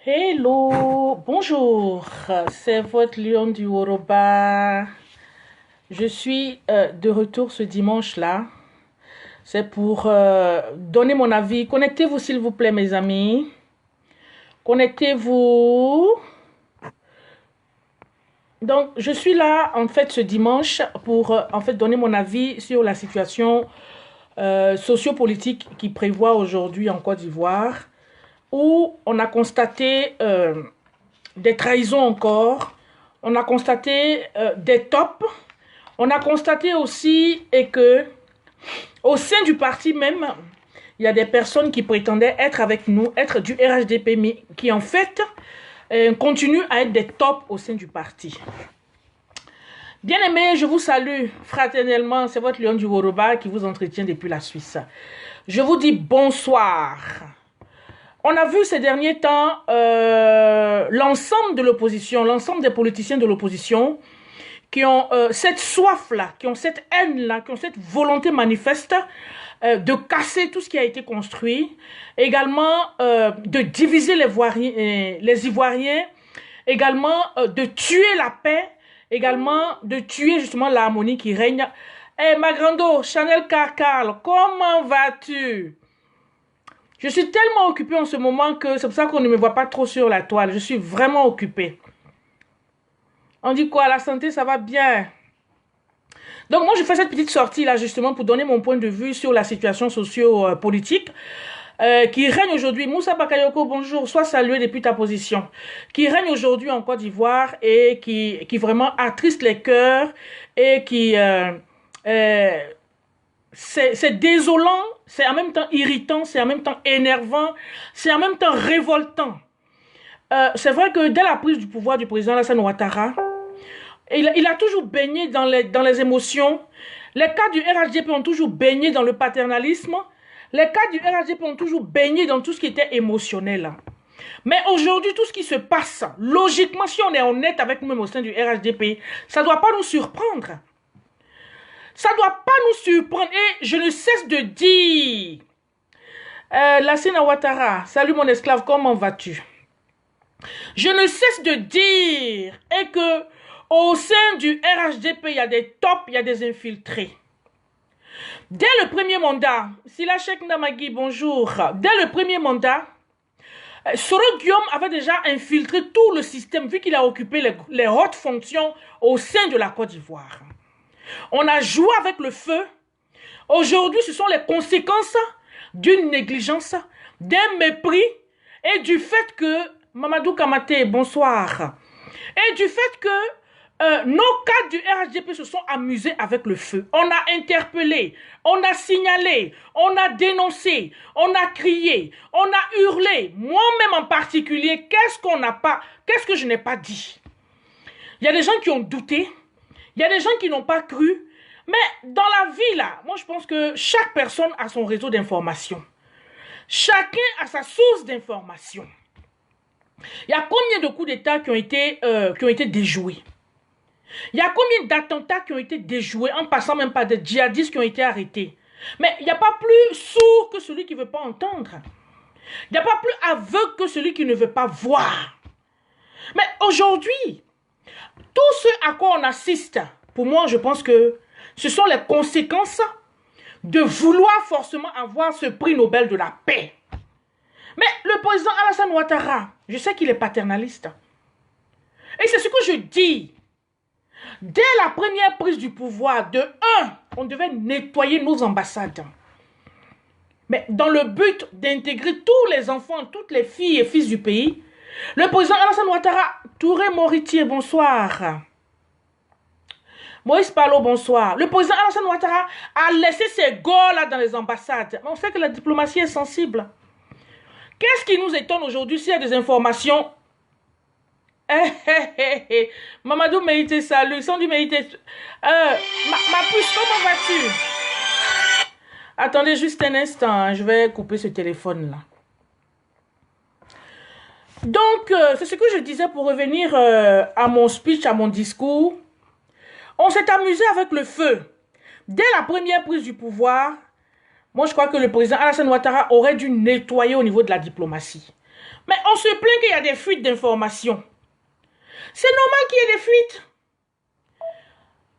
Hello, bonjour, c'est votre lion du Woroba. Je suis de retour ce dimanche-là. C'est pour donner mon avis. Connectez-vous s'il vous plaît mes amis. Connectez-vous. Donc je suis là en fait ce dimanche pour en fait donner mon avis sur la situation sociopolitique qui prévoit aujourd'hui en Côte d'Ivoire, où on a constaté des trahisons encore, on a constaté des tops, on a constaté aussi et que au sein du parti même, il y a des personnes qui prétendaient être avec nous, être du RHDP, mais qui en fait continuent à être des tops au sein du parti. Bien aimé, je vous salue fraternellement, c'est votre lion du Woroba qui vous entretient depuis la Suisse. Je vous dis bonsoir. On a vu ces derniers temps l'ensemble de l'opposition, l'ensemble des politiciens de l'opposition qui ont cette soif-là, qui ont cette haine-là, qui ont cette volonté manifeste de casser tout ce qui a été construit, également de diviser les Ivoiriens, également de tuer la paix, également de tuer justement l'harmonie qui règne. Eh, Magrando, Chanel Carcarle, comment vas-tu? Je suis tellement occupée en ce moment que c'est pour ça qu'on ne me voit pas trop sur la toile. Je suis vraiment occupée. On dit quoi? La santé, ça va bien. Donc moi, je fais cette petite sortie là justement pour donner mon point de vue sur la situation socio-politique qui règne aujourd'hui. Moussa Bakayoko, bonjour, sois salué depuis ta position. Qui règne aujourd'hui en Côte d'Ivoire et qui vraiment attriste les cœurs et qui... c'est désolant, c'est en même temps irritant, c'est en même temps énervant, c'est en même temps révoltant. C'est vrai que dès la prise du pouvoir du président Alassane Ouattara, il a toujours baigné dans les émotions. Les cas du RHDP ont toujours baigné dans le paternalisme. Les cas du RHDP ont toujours baigné dans tout ce qui était émotionnel. Mais aujourd'hui, tout ce qui se passe, logiquement, si on est honnête avec nous-mêmes au sein du RHDP, ça ne doit pas nous surprendre. Ça ne doit pas nous surprendre. Et je ne cesse de dire, Lassina Ouattara, salut mon esclave, comment vas-tu? Je ne cesse de dire et que au sein du RHDP, il y a des tops, il y a des infiltrés. Dès le premier mandat, Sila Cheikh Ndamagui, bonjour. Dès le premier mandat, Soro Guillaume avait déjà infiltré tout le système vu qu'il a occupé les hautes fonctions au sein de la Côte d'Ivoire. On a joué avec le feu. Aujourd'hui, ce sont les conséquences d'une négligence, d'un mépris et du fait que, Mamadou Kamate, bonsoir, et du fait que nos cadres du RHDP se sont amusés avec le feu. On a interpellé, on a signalé, on a dénoncé, on a crié, on a hurlé. Moi-même en particulier, qu'est-ce que je n'ai pas dit? Il y a des gens qui ont douté. Il y a des gens qui n'ont pas cru. Mais dans la vie, là, moi, je pense que chaque personne a son réseau d'information. Chacun a sa source d'information. Il y a combien de coups d'État qui ont été déjoués? Il y a combien d'attentats qui ont été déjoués en passant même par des djihadistes qui ont été arrêtés? Mais il n'y a pas plus sourd que celui qui ne veut pas entendre. Il n'y a pas plus aveugle que celui qui ne veut pas voir. Mais aujourd'hui, tout ce à quoi on assiste, pour moi, je pense que ce sont les conséquences de vouloir forcément avoir ce prix Nobel de la paix. Mais le président Alassane Ouattara, je sais qu'il est paternaliste. Et c'est ce que je dis. Dès la première prise du pouvoir, on devait nettoyer nos ambassades. Mais dans le but d'intégrer tous les enfants, toutes les filles et fils du pays, le président Alassane Ouattara, Touré Moritier, bonsoir. Moïse Palo, bonsoir. Le président Alassane Ouattara a laissé ses gars dans les ambassades. Mais on sait que la diplomatie est sensible. Qu'est-ce qui nous étonne aujourd'hui s'il y a des informations? Mamadou Meïté, salut. Sandu Meïté. Ma puce, comment vas-tu? Attendez juste un instant, hein, je vais couper ce téléphone-là. Donc, c'est ce que je disais pour revenir à mon speech, à mon discours. On s'est amusé avec le feu. Dès la première prise du pouvoir, moi je crois que le président Alassane Ouattara aurait dû nettoyer au niveau de la diplomatie. Mais on se plaint qu'il y a des fuites d'informations. C'est normal qu'il y ait des fuites.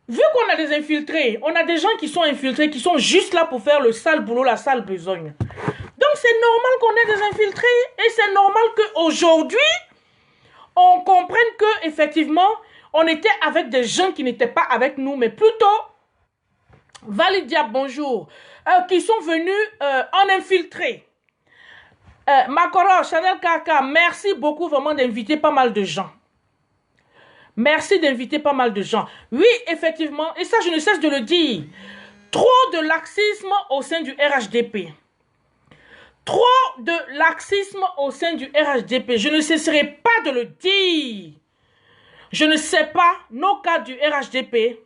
Vu qu'on a des infiltrés, on a des gens qui sont infiltrés, qui sont juste là pour faire le sale boulot, la sale besogne. Donc c'est normal qu'on ait des infiltrés et c'est normal qu'aujourd'hui, on comprenne que effectivement, on était avec des gens qui n'étaient pas avec nous, mais plutôt, Validia, bonjour, qui sont venus en infiltré. Makoro, Chanel Kaka, merci beaucoup vraiment d'inviter pas mal de gens. Merci d'inviter pas mal de gens. Oui, effectivement, et ça je ne cesse de le dire, trop de laxisme au sein du RHDP. Trop de laxisme au sein du RHDP. Je ne cesserai pas de le dire. Je ne sais pas, nos cadres du RHDP,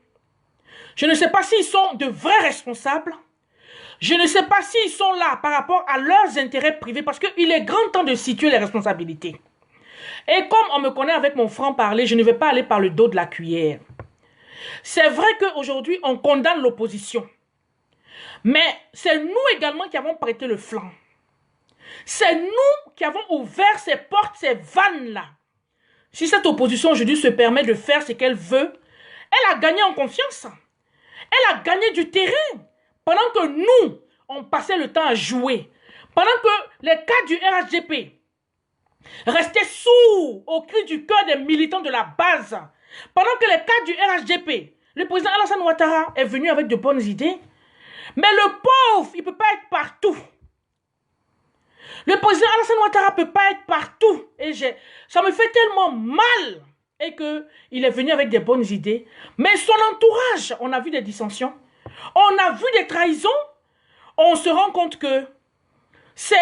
je ne sais pas s'ils sont de vrais responsables. Je ne sais pas s'ils sont là par rapport à leurs intérêts privés parce qu'il est grand temps de situer les responsabilités. Et comme on me connaît avec mon franc-parler, je ne vais pas aller par le dos de la cuillère. C'est vrai qu'aujourd'hui, on condamne l'opposition. Mais c'est nous également qui avons prêté le flanc. C'est nous qui avons ouvert ces portes, ces vannes-là. Si cette opposition aujourd'hui se permet de faire ce qu'elle veut, elle a gagné en confiance. Elle a gagné du terrain. Pendant que nous, on passait le temps à jouer. Pendant que les cadres du RHDP restaient sourds au cri du cœur des militants de la base. Pendant que les cadres du RHDP, le président Alassane Ouattara est venu avec de bonnes idées. Mais le pauvre, il ne peut pas être partout. Le président Alassane Ouattara ne peut pas être partout. Et ça me fait tellement mal. Et qu'il est venu avec des bonnes idées. Mais son entourage, on a vu des dissensions. On a vu des trahisons. On se rend compte que ces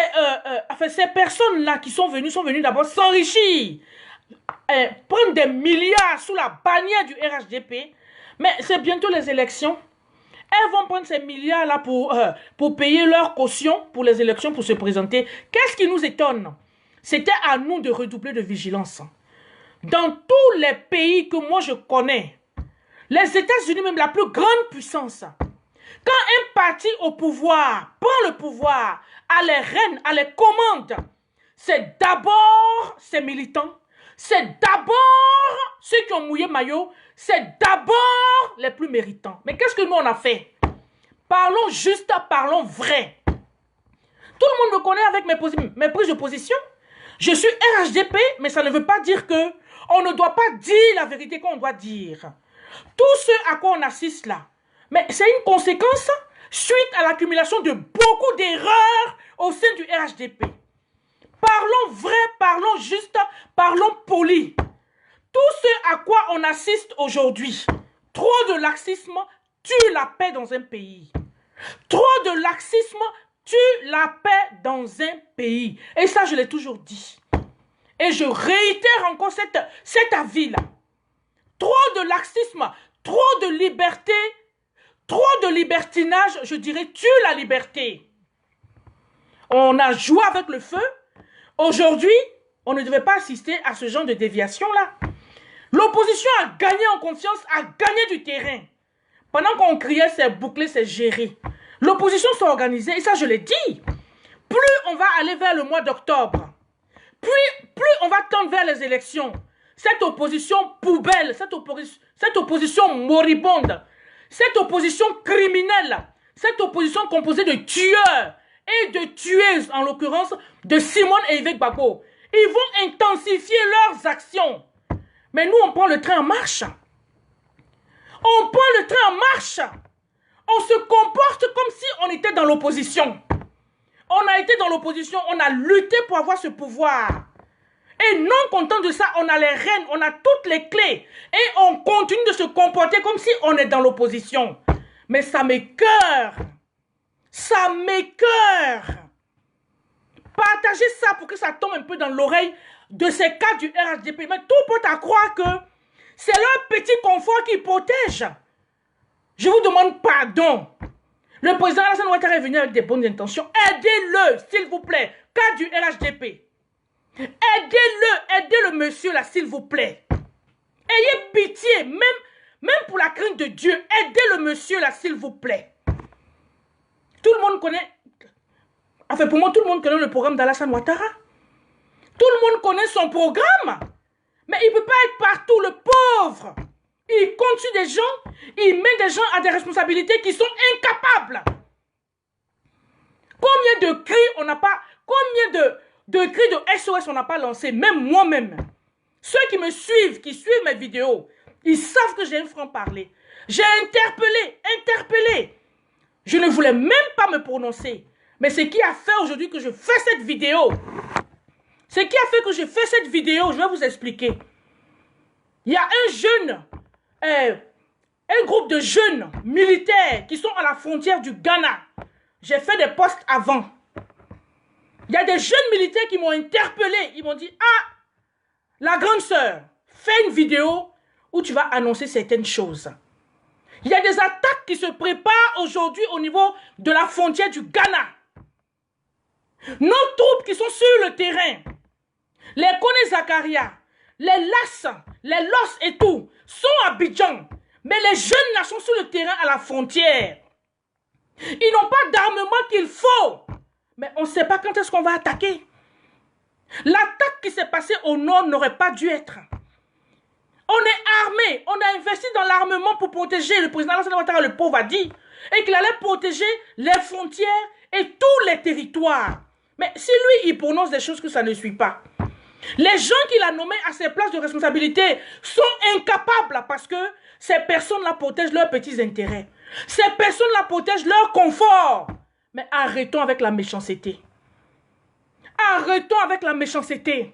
personnes-là qui sont venues d'abord s'enrichir. Prendre des milliards sous la bannière du RHDP. Mais c'est bientôt les élections. Elles vont prendre ces milliards-là pour payer leur caution pour les élections, pour se présenter. Qu'est-ce qui nous étonne? C'était à nous de redoubler de vigilance. Dans tous les pays que moi je connais, les États-Unis, même la plus grande puissance, quand un parti au pouvoir prend le pouvoir, a les rênes, a les commandes, c'est d'abord ses militants, c'est d'abord ceux qui ont mouillé maillot, c'est d'abord les plus méritants. Mais qu'est-ce que nous on a fait? Parlons juste, parlons vrai. Tout le monde me connaît avec mes prises de position. Je suis RHDP, mais ça ne veut pas dire que on ne doit pas dire la vérité qu'on doit dire. Tout ce à quoi on assiste là, mais c'est une conséquence suite à l'accumulation de beaucoup d'erreurs au sein du RHDP. Parlons vrai, parlons juste, parlons poli. Tout ce à quoi on assiste aujourd'hui, trop de laxisme tue la paix dans un pays. Trop de laxisme tue la paix dans un pays. Et ça, je l'ai toujours dit. Et je réitère encore cet avis-là. Trop de laxisme, trop de liberté, trop de libertinage, je dirais, tue la liberté. On a joué avec le feu. Aujourd'hui, on ne devait pas assister à ce genre de déviation-là. L'opposition a gagné en confiance, a gagné du terrain. Pendant qu'on criait, c'est bouclé, c'est géré. L'opposition s'est organisée, et ça je l'ai dit. Plus on va aller vers le mois d'octobre, plus on va tendre vers les élections. Cette opposition poubelle, cette opposition moribonde, cette opposition criminelle, cette opposition composée de tueurs et de tueuses, en l'occurrence de Simone et Yves Gbagbo, ils vont intensifier leurs actions. Mais nous, on prend le train en marche. On prend le train en marche. On se comporte comme si on était dans l'opposition. On a été dans l'opposition, on a lutté pour avoir ce pouvoir. Et non content de ça, on a les rênes, on a toutes les clés. Et on continue de se comporter comme si on est dans l'opposition. Mais ça m'écoeure. Ça m'écoeure. Partagez ça pour que ça tombe un peu dans l'oreille de ces cas du RHDP. Mais tout porte à croire que c'est leur petit confort qui protège. Je vous demande pardon. Le président Alassane Ouattara est venu avec des bonnes intentions. Aidez-le, s'il vous plaît. Cas du RHDP. Aidez-le, aidez le monsieur là, s'il vous plaît. Ayez pitié, même pour la crainte de Dieu. Aidez le monsieur là, s'il vous plaît. Tout le monde connaît, enfin pour moi, tout le monde connaît le programme d'Alassane Ouattara. Tout le monde connaît son programme. Mais il ne peut pas être partout, le pauvre. Il compte sur des gens, il met des gens à des responsabilités qui sont incapables. Combien de cris on n'a pas, combien de cris de SOS on n'a pas lancé, même moi-même. Ceux qui me suivent, qui suivent mes vidéos, ils savent que j'ai un franc-parler. J'ai interpellé. Je ne voulais même pas me prononcer. Mais ce qui a fait aujourd'hui que je fais cette vidéo, ce qui a fait que je fais cette vidéo, je vais vous expliquer. Il y a un jeune, un groupe de jeunes militaires qui sont à la frontière du Ghana. J'ai fait des posts avant. Il y a des jeunes militaires qui m'ont interpellé. Ils m'ont dit, ah, la grande sœur, fais une vidéo où tu vas annoncer certaines choses. Il y a des attaques qui se préparent aujourd'hui au niveau de la frontière du Ghana. Nos troupes qui sont sur le terrain, les Kone Zakaria, les Las, les Los et tout, sont à Abidjan. Mais les jeunes là sont sur le terrain à la frontière. Ils n'ont pas d'armement qu'il faut. Mais on ne sait pas quand est-ce qu'on va attaquer. L'attaque qui s'est passée au nord n'aurait pas dû être. On est armé, on a investi dans l'armement pour protéger. Le président Alassane Ouattara, le pauvre, a dit. Et qu'il allait protéger les frontières et tous les territoires. Mais si lui, il prononce des choses que ça ne suit pas. Les gens qu'il a nommés à ses places de responsabilité sont incapables parce que ces personnes-là protègent leurs petits intérêts. Ces personnes-là protègent leur confort. Mais arrêtons avec la méchanceté. Arrêtons avec la méchanceté.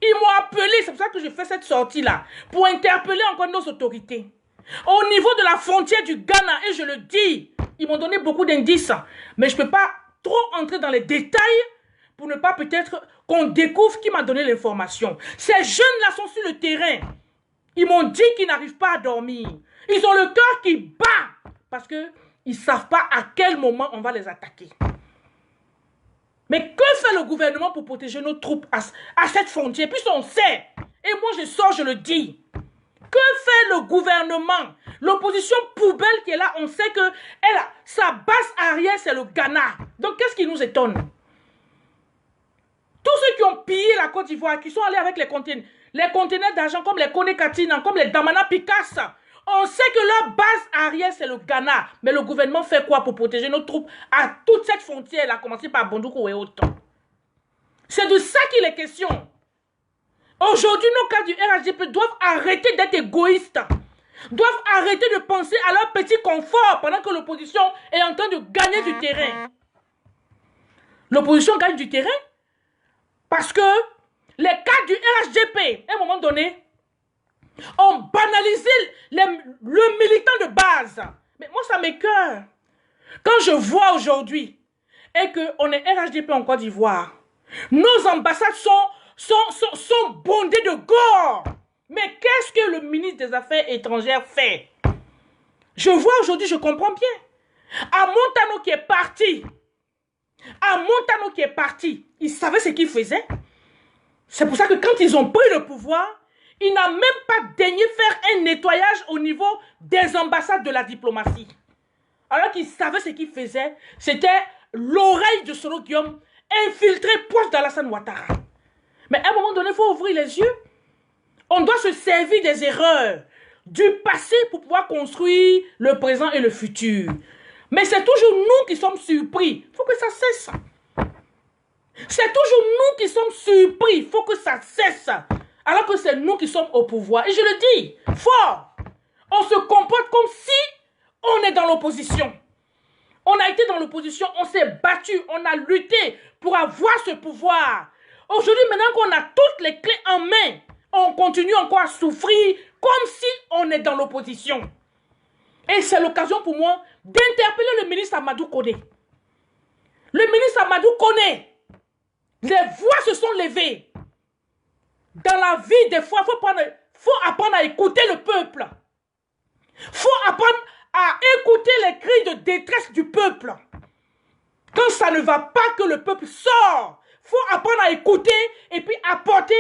Ils m'ont appelé, c'est pour ça que je fais cette sortie-là, pour interpeller encore nos autorités. Au niveau de la frontière du Ghana, et je le dis, ils m'ont donné beaucoup d'indices, mais je ne peux pas trop entrer dans les détails pour ne pas peut-être qu'on découvre qui m'a donné l'information. Ces jeunes-là sont sur le terrain. Ils m'ont dit qu'ils n'arrivent pas à dormir. Ils ont le cœur qui bat parce qu'ils ne savent pas à quel moment on va les attaquer. Mais que fait le gouvernement pour protéger nos troupes à cette frontière? Puisqu'on sait, et moi je sors, je le dis. Que fait le gouvernement? L'opposition poubelle qui est là, on sait que sa base arrière, c'est le Ghana. Donc qu'est-ce qui nous étonne? Tous ceux qui ont pillé la Côte d'Ivoire, qui sont allés avec les conteneurs d'argent comme les Kone Katina, comme les Damana Picasso, on sait que leur base arrière, c'est le Ghana. Mais le gouvernement fait quoi pour protéger nos troupes à toute cette frontière, à commencer par Bondoukou et autres? C'est de ça qu'il est question. Aujourd'hui, nos cadres du RHDP doivent arrêter d'être égoïstes. Doivent arrêter de penser à leur petit confort pendant que l'opposition est en train de gagner du terrain. L'opposition gagne du terrain parce que les cadres du RHDP, à un moment donné, ont banalisé le militant de base. Mais moi, ça m'écoeure. Quand je vois aujourd'hui et qu'on est RHDP en Côte d'Ivoire, nos ambassades sont bondées de gore. Mais qu'est-ce que le ministre des Affaires étrangères fait? Je vois aujourd'hui, je comprends bien. À Montano qui est parti, il savait ce qu'il faisait. C'est pour ça que quand ils ont pris le pouvoir, il n'a même pas daigné faire un nettoyage au niveau des ambassades de la diplomatie. Alors qu'il savait ce qu'il faisait, c'était l'oreille de Soro Guillaume infiltrée proche d'Alassane Ouattara. Mais à un moment donné, il faut ouvrir les yeux. On doit se servir des erreurs du passé pour pouvoir construire le présent et le futur. Mais c'est toujours nous qui sommes surpris. Il faut que ça cesse. C'est toujours nous qui sommes surpris. Il faut que ça cesse. Alors que c'est nous qui sommes au pouvoir. Et je le dis fort. On se comporte comme si on est dans l'opposition. On a été dans l'opposition, on s'est battu, on a lutté pour avoir ce pouvoir. Aujourd'hui, maintenant qu'on a toutes les clés en main, on continue encore à souffrir comme si on est dans l'opposition. Et c'est l'occasion pour moi d'interpeller le ministre Amadou Kone. Le ministre Amadou Kone, les voix se sont levées. Dans la vie, des fois, il faut apprendre à écouter le peuple. Il faut apprendre à écouter les cris de détresse du peuple. Quand ça ne va pas, que le peuple sort, il faut apprendre à écouter et puis apporter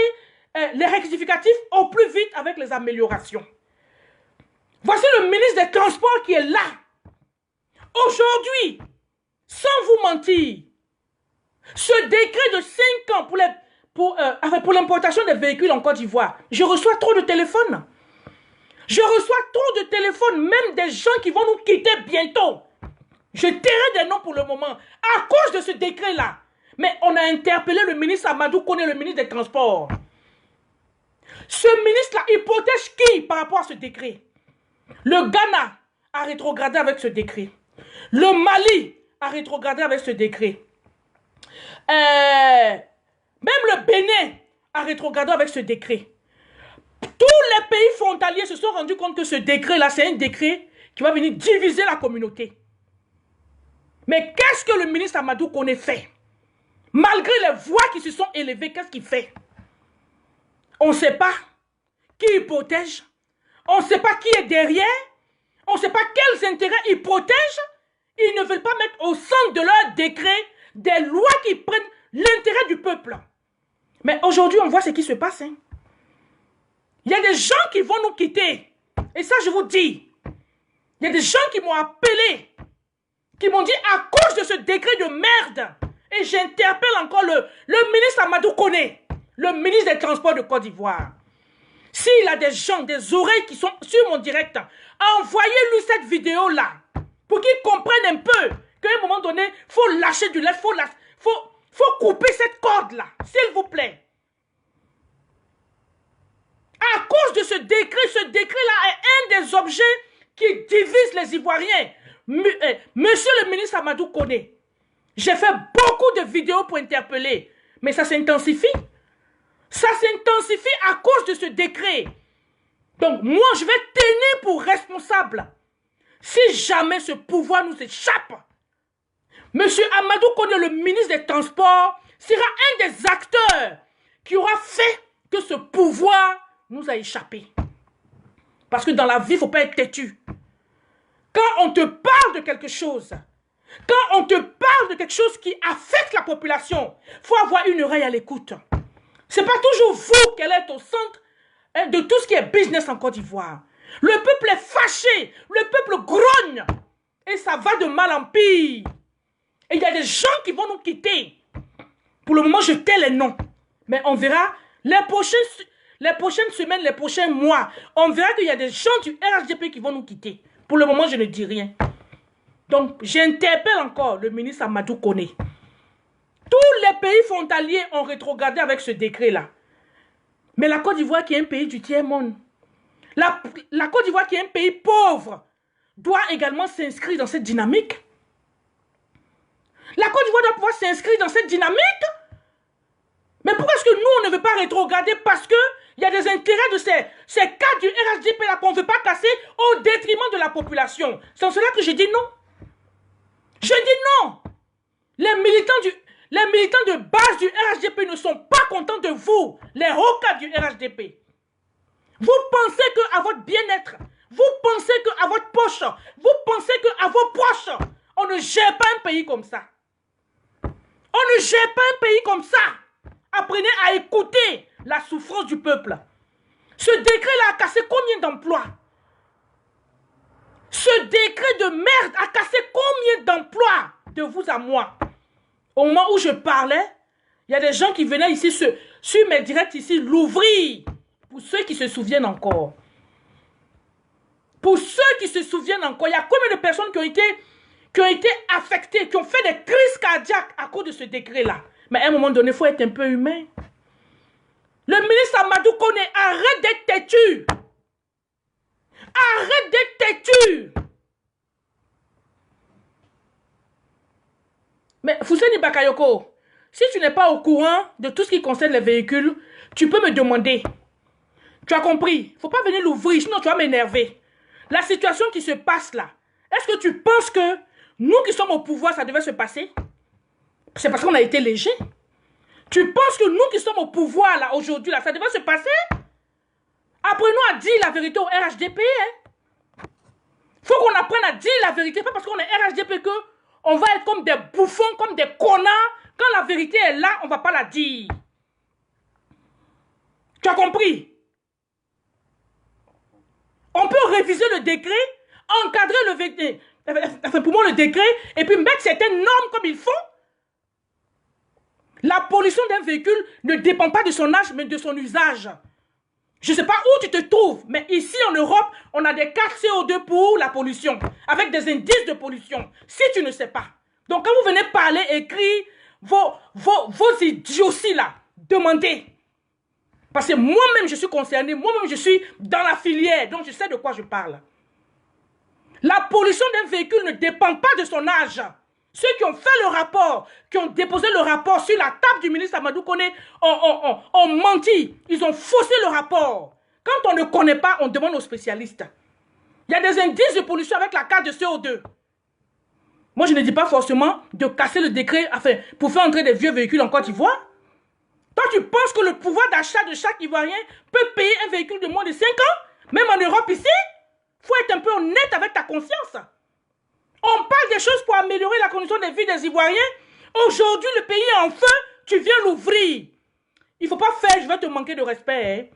les rectificatifs au plus vite avec les améliorations. Voici le ministre des Transports qui est là. Aujourd'hui, sans vous mentir, Ce décret de 5 ans pour l'importation des véhicules en Côte d'Ivoire, je reçois trop de téléphones. Je reçois trop de téléphones, même des gens qui vont nous quitter bientôt. Je tairai des noms pour le moment, à cause de ce décret-là. Mais on a interpellé le ministre Amadou Koné, le ministre des Transports. Ce ministre-là, il protège qui par rapport à ce décret? Le Ghana a rétrogradé avec ce décret. Le Mali a rétrogradé avec ce décret. Même le Bénin a rétrogradé avec ce décret. Tous les pays frontaliers se sont rendus compte que ce décret-là, c'est un décret qui va venir diviser la communauté. Mais qu'est-ce que le ministre Amadou Koné fait? Malgré les voix qui se sont élevées, qu'est-ce qu'il fait? On ne sait pas qui il protège. On ne sait pas qui est derrière. On ne sait pas quels intérêts ils protègent. Ils ne veulent pas mettre au centre de leur décret des lois qui prennent l'intérêt du peuple. Mais aujourd'hui, on voit ce qui se passe. Hein. Il y a des gens qui vont nous quitter. Et ça, je vous dis. Il y a des gens qui m'ont appelé, qui m'ont dit à cause de ce décret de merde. Et j'interpelle encore le ministre Amadou Koné, le ministre des Transports de Côte d'Ivoire. S'il a des gens, des oreilles qui sont sur mon direct, envoyez-lui cette vidéo-là pour qu'il comprenne un peu qu'à un moment donné, il faut lâcher du lait, faut couper cette corde-là, s'il vous plaît. À cause de ce décret-là est un des objets qui divise les Ivoiriens. Monsieur le ministre Amadou Koné, j'ai fait beaucoup de vidéos pour interpeller, mais ça s'intensifie. Ça s'intensifie à cause de ce décret. Donc, moi, je vais tenir pour responsable. Si jamais ce pouvoir nous échappe, monsieur Amadou Koné, le ministre des Transports, sera un des acteurs qui aura fait que ce pouvoir nous a échappé. Parce que dans la vie, il ne faut pas être têtu. Quand on te parle de quelque chose, quand on te parle de quelque chose qui affecte la population, il faut avoir une oreille à l'écoute. Ce n'est pas toujours vous qui allez être au centre de tout ce qui est business en Côte d'Ivoire. Le peuple est fâché, le peuple grogne. Et ça va de mal en pire. Et il y a des gens qui vont nous quitter. Pour le moment, je tais les noms. Mais on verra les prochaines semaines, les prochains mois. On verra qu'il y a des gens du RHDP qui vont nous quitter. Pour le moment, je ne dis rien. Donc, j'interpelle encore le ministre Amadou Koné. Tous les pays frontaliers ont rétrogradé avec ce décret-là. Mais la Côte d'Ivoire, qui est un pays du tiers-monde, la Côte d'Ivoire, qui est un pays pauvre, doit également s'inscrire dans cette dynamique. La Côte d'Ivoire doit pouvoir s'inscrire dans cette dynamique. Mais pourquoi est-ce que nous, on ne veut pas rétrograder? Parce qu'il y a des intérêts de ces cas du RHDP là qu'on ne veut pas casser au détriment de la population. C'est en cela que je dis non. Je dis non. Les militants de base du RHDP ne sont pas contents de vous, les hauts cadres du RHDP. Vous pensez qu'à votre bien-être, vous pensez qu'à votre poche, vous pensez qu'à vos poches, on ne gère pas un pays comme ça. On ne gère pas un pays comme ça. Apprenez à écouter la souffrance du peuple. Ce décret-là a cassé combien d'emplois? Ce décret de merde a cassé combien d'emplois de vous à moi? Au moment où je parlais, il y a des gens qui venaient ici sur mes directs ici l'ouvrir. Pour ceux qui se souviennent encore. Pour ceux qui se souviennent encore, il y a combien de personnes qui ont été affectées, qui ont fait des crises cardiaques à cause de ce décret-là. Mais à un moment donné, il faut être un peu humain. Le ministre Amadou Koné, arrête d'être têtu. Arrête d'être têtu. Mais Fousseni Bakayoko, si tu n'es pas au courant de tout ce qui concerne les véhicules, tu peux me demander. Tu as compris? Il ne faut pas venir l'ouvrir, sinon tu vas m'énerver. La situation qui se passe là, est-ce que tu penses que nous qui sommes au pouvoir, ça devait se passer? C'est parce qu'on a été léger. Tu penses que nous qui sommes au pouvoir là, aujourd'hui, là, ça devait se passer? Apprenons à dire la vérité au RHDP. Hein? Faut qu'on apprenne à dire la vérité, pas parce qu'on est RHDP que on va être comme des bouffons, comme des connards. Quand la vérité est là, on ne va pas la dire. Tu as compris? On peut réviser le décret, encadrer le décret, et puis mettre certaines normes comme il faut. La pollution d'un véhicule ne dépend pas de son âge, mais de son usage. Je ne sais pas où tu te trouves, mais ici en Europe, on a des cartes CO2 pour la pollution, avec des indices de pollution, si tu ne sais pas. Donc quand vous venez parler, écrire vos idioties là, demandez. Parce que moi-même, je suis concernée, moi-même, je suis dans la filière, donc je sais de quoi je parle. La pollution d'un véhicule ne dépend pas de son âge. Ceux qui ont fait le rapport, qui ont déposé le rapport sur la table du ministre Amadou Koné, ont menti. Ils ont faussé le rapport. Quand on ne connaît pas, on demande aux spécialistes. Il y a des indices de pollution avec la carte de CO2. Moi, je ne dis pas forcément de casser le décret pour faire entrer des vieux véhicules en Côte d'Ivoire. Toi, tu penses que le pouvoir d'achat de chaque Ivoirien peut payer un véhicule de moins de 5 ans? Même en Europe ici? Il faut être un peu honnête avec ta conscience. On parle des choses pour améliorer la condition de vie des Ivoiriens. Aujourd'hui, le pays est en feu, tu viens l'ouvrir. Il ne faut pas faire, je vais te manquer de respect.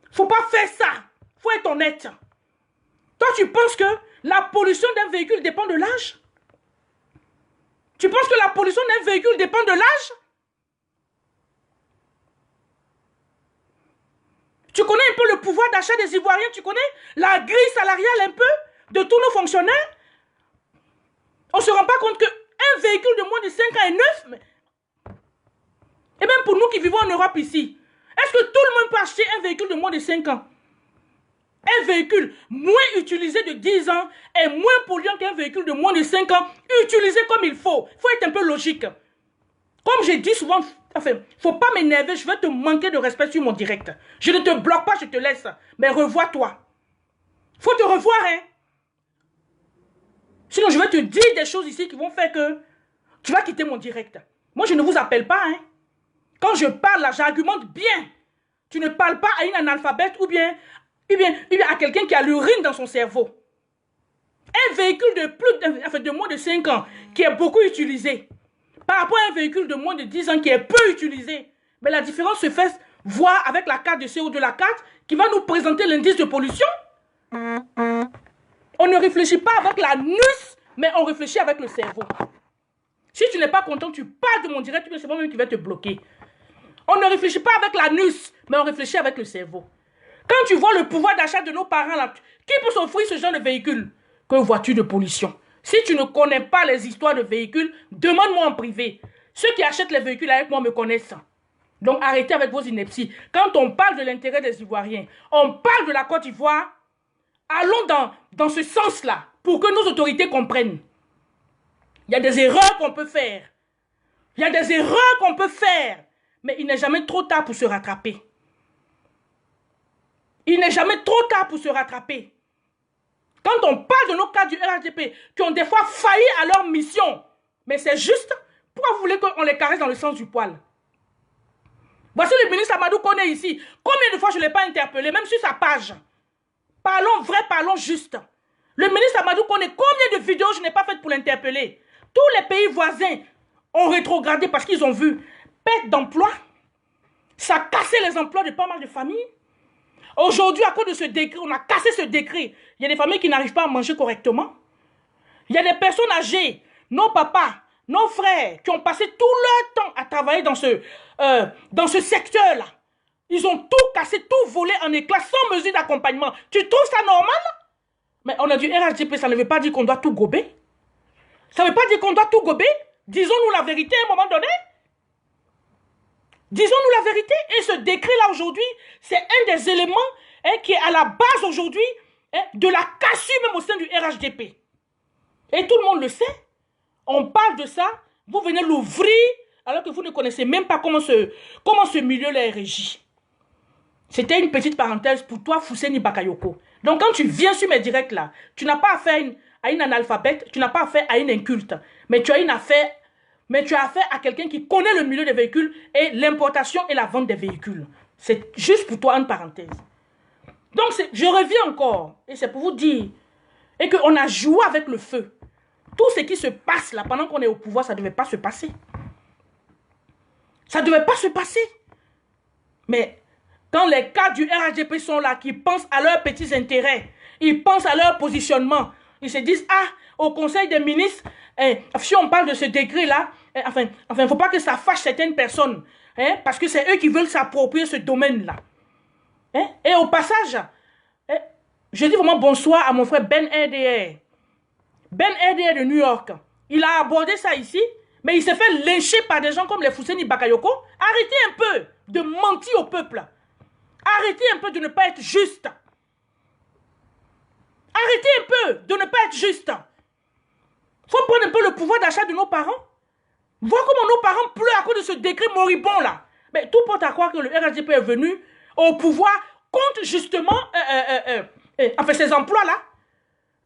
Il ne faut pas faire ça. Il faut être honnête. Toi, tu penses que la pollution d'un véhicule dépend de l'âge? Tu penses que la pollution d'un véhicule dépend de l'âge? Tu connais un peu le pouvoir d'achat des Ivoiriens? Tu connais la grille salariale un peu de tous nos fonctionnaires? On ne se rend pas compte qu'un véhicule de moins de 5 ans est neuf. Et même pour nous qui vivons en Europe ici, est-ce que tout le monde peut acheter un véhicule de moins de 5 ans? Un véhicule moins utilisé de 10 ans est moins polluant qu'un véhicule de moins de 5 ans utilisé comme il faut. Il faut être un peu logique. Comme je dis souvent, il ne faut pas m'énerver, je vais te manquer de respect sur mon direct. Je ne te bloque pas, je te laisse. Mais revois-toi. Il faut te revoir, hein. Sinon, je vais te dire des choses ici qui vont faire que tu vas quitter mon direct. Moi, je ne vous appelle pas, hein. Quand je parle là, j'argumente bien. Tu ne parles pas à une analphabète ou bien à quelqu'un qui a l'urine dans son cerveau. Un véhicule de moins de 5 ans qui est beaucoup utilisé par rapport à un véhicule de moins de 10 ans qui est peu utilisé, mais la différence se fait voir avec la carte de CO2 de la carte qui va nous présenter l'indice de pollution. On ne réfléchit pas avec la nuque, mais on réfléchit avec le cerveau. Si tu n'es pas content, tu parles de mon direct, c'est moi-même qui vais te bloquer. On ne réfléchit pas avec la nuque, mais on réfléchit avec le cerveau. Quand tu vois le pouvoir d'achat de nos parents, là, qui peut s'offrir ce genre de véhicule? Que voiture de pollution. Si tu ne connais pas les histoires de véhicules, demande-moi en privé. Ceux qui achètent les véhicules avec moi me connaissent. Donc arrêtez avec vos inepties. Quand on parle de l'intérêt des Ivoiriens, on parle de la Côte d'Ivoire, allons dans ce sens-là pour que nos autorités comprennent. Il y a des erreurs qu'on peut faire. Il y a des erreurs qu'on peut faire. Mais il n'est jamais trop tard pour se rattraper. Il n'est jamais trop tard pour se rattraper. Quand on parle de nos cas du RHDP qui ont des fois failli à leur mission, mais c'est juste, pourquoi vous voulez qu'on les caresse dans le sens du poil? Voici le ministre Amadou Koné ici. Combien de fois je ne l'ai pas interpellé, même sur sa page? Parlons vrai, parlons juste. Le ministre Amadou Koné, combien de vidéos je n'ai pas faites pour l'interpeller? Tous les pays voisins ont rétrogradé parce qu'ils ont vu perte d'emploi. Ça a cassé les emplois de pas mal de familles. Aujourd'hui, à cause de ce décret, on a cassé ce décret. Il y a des familles qui n'arrivent pas à manger correctement. Il y a des personnes âgées, nos papas, nos frères, qui ont passé tout leur temps à travailler dans ce secteur-là. Ils ont tout cassé, tout volé en éclats, sans mesure d'accompagnement. Tu trouves ça normal? Mais on a du RHDP, ça ne veut pas dire qu'on doit tout gober. Ça ne veut pas dire qu'on doit tout gober. Disons-nous la vérité à un moment donné. Disons-nous la vérité. Et ce décret-là aujourd'hui, c'est un des éléments qui est à la base aujourd'hui de la cassure même au sein du RHDP. Et tout le monde le sait. On parle de ça. Vous venez l'ouvrir alors que vous ne connaissez même pas comment ce milieu-là est régi. C'était une petite parenthèse pour toi, Fousseni Bakayoko. Donc quand tu viens sur mes directs là, tu n'as pas affaire à une analphabète, tu n'as pas affaire à une inculte, mais tu as affaire à quelqu'un qui connaît le milieu des véhicules et l'importation et la vente des véhicules. C'est juste pour toi une parenthèse. Donc je reviens encore, et c'est pour vous dire, et qu'on a joué avec le feu. Tout ce qui se passe là, pendant qu'on est au pouvoir, ça ne devait pas se passer. Ça ne devait pas se passer. Mais quand les cas du RHDP sont là, qui pensent à leurs petits intérêts, ils pensent à leur positionnement, Ils se disent, ah, au Conseil des ministres, si on parle de ce décret-là, enfin, il ne faut pas que ça fâche certaines personnes, parce que c'est eux qui veulent s'approprier ce domaine-là. Et au passage, je dis vraiment bonsoir à mon frère Ben RDR. Ben RDR de New York. Il a abordé ça ici, mais il s'est fait lyncher par des gens comme les Fousseni Bakayoko. Arrêtez un peu de mentir au peuple. Arrêtez un peu de ne pas être juste. Arrêtez un peu de ne pas être juste. Il faut prendre un peu le pouvoir d'achat de nos parents. Voir comment nos parents pleurent à cause de ce décret moribond là. Mais tout porte à croire que le RHDP est venu au pouvoir contre justement enfin, ces emplois là.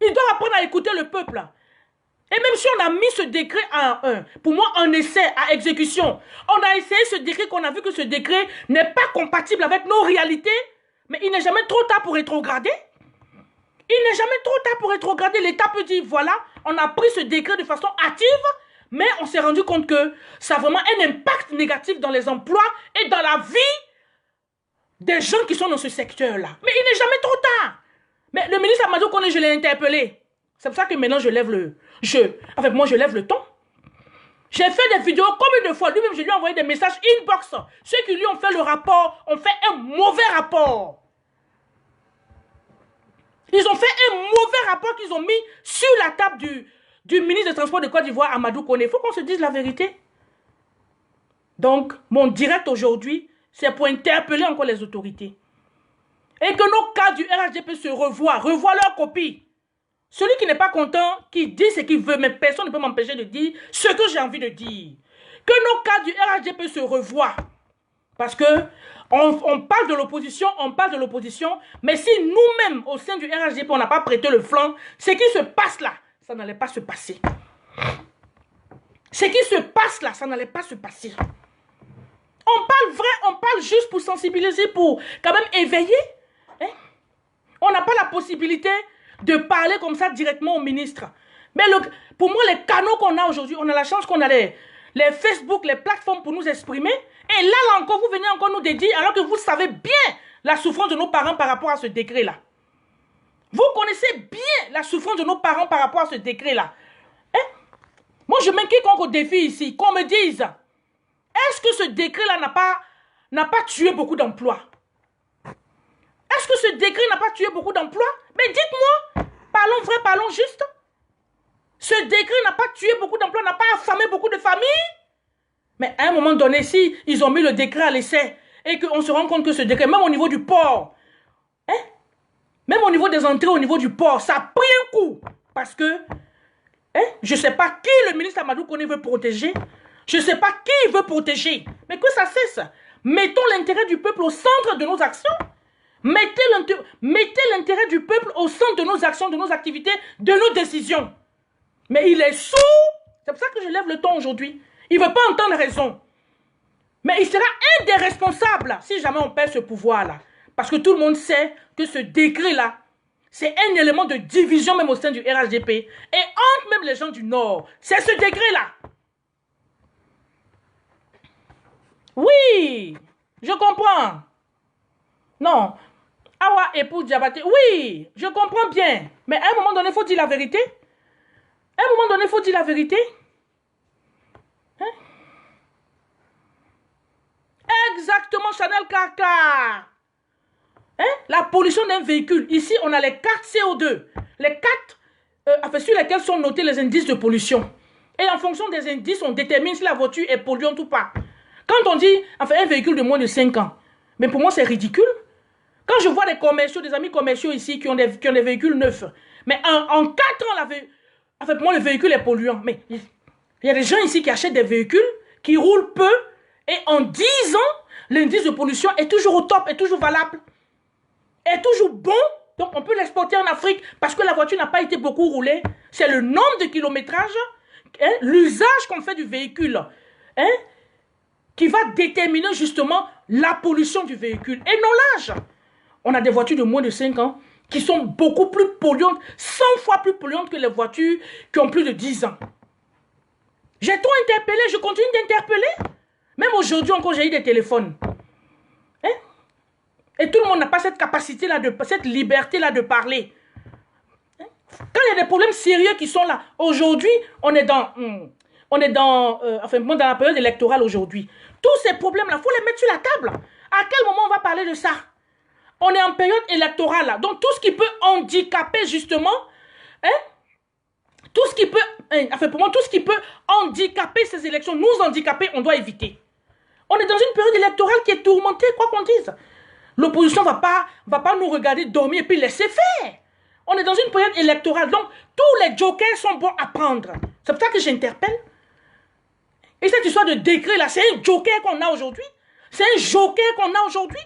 Il doit apprendre à écouter le peuple. Et même si on a mis ce décret pour moi, en essai, à exécution, on a essayé ce décret qu'on a vu que ce décret n'est pas compatible avec nos réalités, mais il n'est jamais trop tard pour rétrograder. Il n'est jamais trop tard pour rétrograder. L'État peut dire, voilà, on a pris ce décret de façon hâtive, mais on s'est rendu compte que ça a vraiment un impact négatif dans les emplois et dans la vie des gens qui sont dans ce secteur-là. Mais il n'est jamais trop tard. Mais le ministre Amadou Kone, je l'ai interpellé. C'est pour ça que maintenant je lève le... moi je lève le ton. J'ai fait des vidéos combien de fois. Lui-même, je lui ai envoyé des messages inbox. Ceux qui lui ont fait le rapport ont fait un mauvais rapport. Ils ont fait un mauvais rapport qu'ils ont mis sur la table du ministre des Transports de Côte d'Ivoire, Amadou Kone. Il faut qu'on se dise la vérité. Donc, mon direct aujourd'hui, c'est pour interpeller encore les autorités. Et que nos cas du RHDP se revoient leur copie. Celui qui n'est pas content, qui dit ce qu'il veut, mais personne ne peut m'empêcher de dire ce que j'ai envie de dire. Que nos cas du RHDP se revoient. Parce que on parle de l'opposition, mais si nous-mêmes, au sein du RHDP, on n'a pas prêté le flanc, ce qui se passe là, ça n'allait pas se passer. Ce qui se passe là, ça n'allait pas se passer. On parle vrai, on parle juste pour sensibiliser, pour quand même éveiller. On n'a pas la possibilité de parler comme ça directement au ministre. Mais pour moi, les canaux qu'on a aujourd'hui, on a la chance qu'on a les Facebook, les plateformes pour nous exprimer. Et là encore, vous venez encore nous dédier, alors que vous savez bien la souffrance de nos parents par rapport à ce décret-là. Vous connaissez bien la souffrance de nos parents par rapport à ce décret-là. Moi, je mets quiconque au défi ici, qu'on me dise, est-ce que ce décret-là n'a pas tué beaucoup d'emplois? Est-ce que ce décret n'a pas tué beaucoup d'emplois? Mais dites-moi, parlons vrai, parlons juste. Ce décret n'a pas tué beaucoup d'emplois, n'a pas affamé beaucoup de familles. Mais à un moment donné, si ils ont mis le décret à l'essai et qu'on se rend compte que ce décret, même au niveau du port, même au niveau des entrées, au niveau du port, ça a pris un coup. Parce que, je ne sais pas qui le ministre Amadou Kone veut protéger. Je ne sais pas qui il veut protéger. Mais que ça cesse. Mettons l'intérêt du peuple au centre de nos actions. Mettez l'intérêt du peuple au centre de nos actions, de nos activités, de nos décisions. Mais il est sourd. C'est pour ça que je lève le ton aujourd'hui. Il ne veut pas entendre raison. Mais il sera un des responsables si jamais on perd ce pouvoir-là. Parce que tout le monde sait que ce décret-là, c'est un élément de division même au sein du RHDP. Et entre même les gens du Nord. C'est ce décret-là. Oui, je comprends. Non. Awa épouse Diabaté. Oui, je comprends bien. Mais à un moment donné, il faut dire la vérité. À un moment donné, il faut dire la vérité. Exactement, Chanel Kaka. La pollution d'un véhicule. Ici, on a les cartes CO2. Les cartes sur lesquelles sont notés les indices de pollution. Et en fonction des indices, on détermine si la voiture est polluante ou pas. Quand on dit, un véhicule de moins de 5 ans, mais pour moi, c'est ridicule. Quand je vois des commerciaux, des amis commerciaux ici qui ont des véhicules neufs, mais en 4 ans, pour moi, le véhicule est polluant. Mais il y a des gens ici qui achètent des véhicules, qui roulent peu, et en 10 ans, l'indice de pollution est toujours au top, est toujours valable, est toujours bon. Donc, on peut l'exporter en Afrique parce que la voiture n'a pas été beaucoup roulée. C'est le nombre de kilométrage, l'usage qu'on fait du véhicule, qui va déterminer justement la pollution du véhicule et non l'âge. On a des voitures de moins de 5 ans qui sont beaucoup plus polluantes, 100 fois plus polluantes que les voitures qui ont plus de 10 ans. J'ai tout interpellé, je continue d'interpeller. Même aujourd'hui encore, j'ai eu des téléphones. Et tout le monde n'a pas cette capacité-là, cette liberté-là de parler. Quand il y a des problèmes sérieux qui sont là, aujourd'hui, on est dans dans la période électorale aujourd'hui. Tous ces problèmes-là, il faut les mettre sur la table. À quel moment on va parler de ça? On est en période électorale là. Donc tout ce qui peut handicaper justement, hein, tout ce qui peut, pour moi, tout ce qui peut handicaper ces élections, nous handicaper, on doit éviter. On est dans une période électorale qui est tourmentée, quoi qu'on dise. L'opposition ne va pas nous regarder dormir et puis laisser faire. On est dans une période électorale, donc tous les jokers sont bons à prendre. C'est pour ça que j'interpelle. Et cette histoire de décret là, c'est un joker qu'on a aujourd'hui. C'est un joker qu'on a aujourd'hui.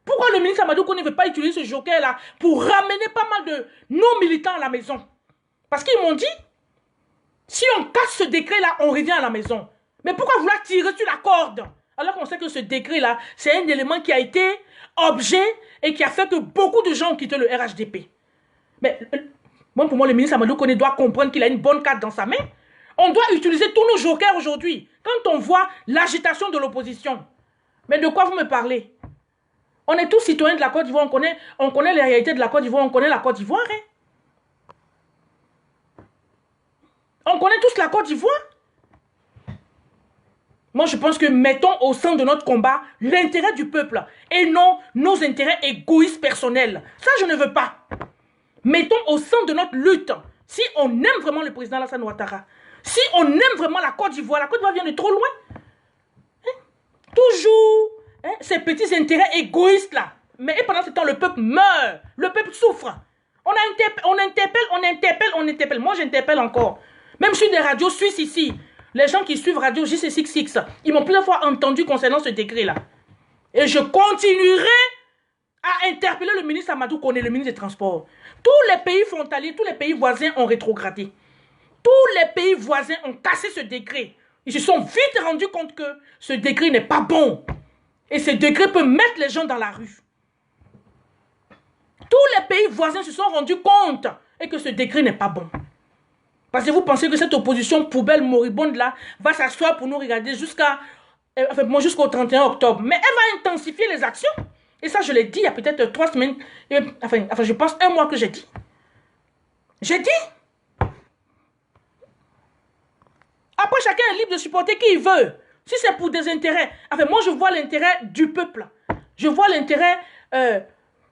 Pourquoi le ministre Amadou Kone ne veut pas utiliser ce joker là pour ramener pas mal de nos militants à la maison? Parce qu'ils m'ont dit, si on casse ce décret là, on revient à la maison. Mais pourquoi vouloir tirer sur la corde? Alors qu'on sait que ce décret là, c'est un élément qui a été objet et qui a fait que beaucoup de gens ont quitté le RHDP. Mais pour moi, le ministre Amadou Kone doit comprendre qu'il a une bonne carte dans sa main. On doit utiliser tous nos jokers aujourd'hui. Quand on voit l'agitation de l'opposition. Mais de quoi vous me parlez? On est tous citoyens de la Côte d'Ivoire. On connaît les réalités de la Côte d'Ivoire. On connaît la Côte d'Ivoire. Hein? On connaît tous la Côte d'Ivoire. Moi, je pense que mettons au centre de notre combat l'intérêt du peuple et non nos intérêts égoïstes personnels. Ça, je ne veux pas. Mettons au centre de notre lutte, si on aime vraiment le président Alassane Ouattara, si on aime vraiment la Côte d'Ivoire vient de trop loin. Hein? Toujours ces petits intérêts égoïstes là. Mais et pendant ce temps, le peuple meurt, le peuple souffre. On interpelle. Moi, j'interpelle encore. Même sur des radios suisses ici, les gens qui suivent Radio JC66, ils m'ont plusieurs fois entendu concernant ce décret-là. Et je continuerai à interpeller le ministre Amadou Kone, le ministre des Transports. Tous les pays frontaliers, tous les pays voisins ont rétrogradé. Tous les pays voisins ont cassé ce décret. Ils se sont vite rendus compte que ce décret n'est pas bon. Et ce décret peut mettre les gens dans la rue. Tous les pays voisins se sont rendus compte et que ce décret n'est pas bon. Parce que vous pensez que cette opposition poubelle moribonde là va s'asseoir pour nous regarder jusqu'au 31 octobre. Mais elle va intensifier les actions. Et ça, je l'ai dit il y a peut-être 3 semaines. Je pense 1 mois que j'ai dit. J'ai dit. Après, chacun est libre de supporter qui il veut. Si c'est pour des intérêts. Moi, je vois l'intérêt du peuple. Je vois l'intérêt...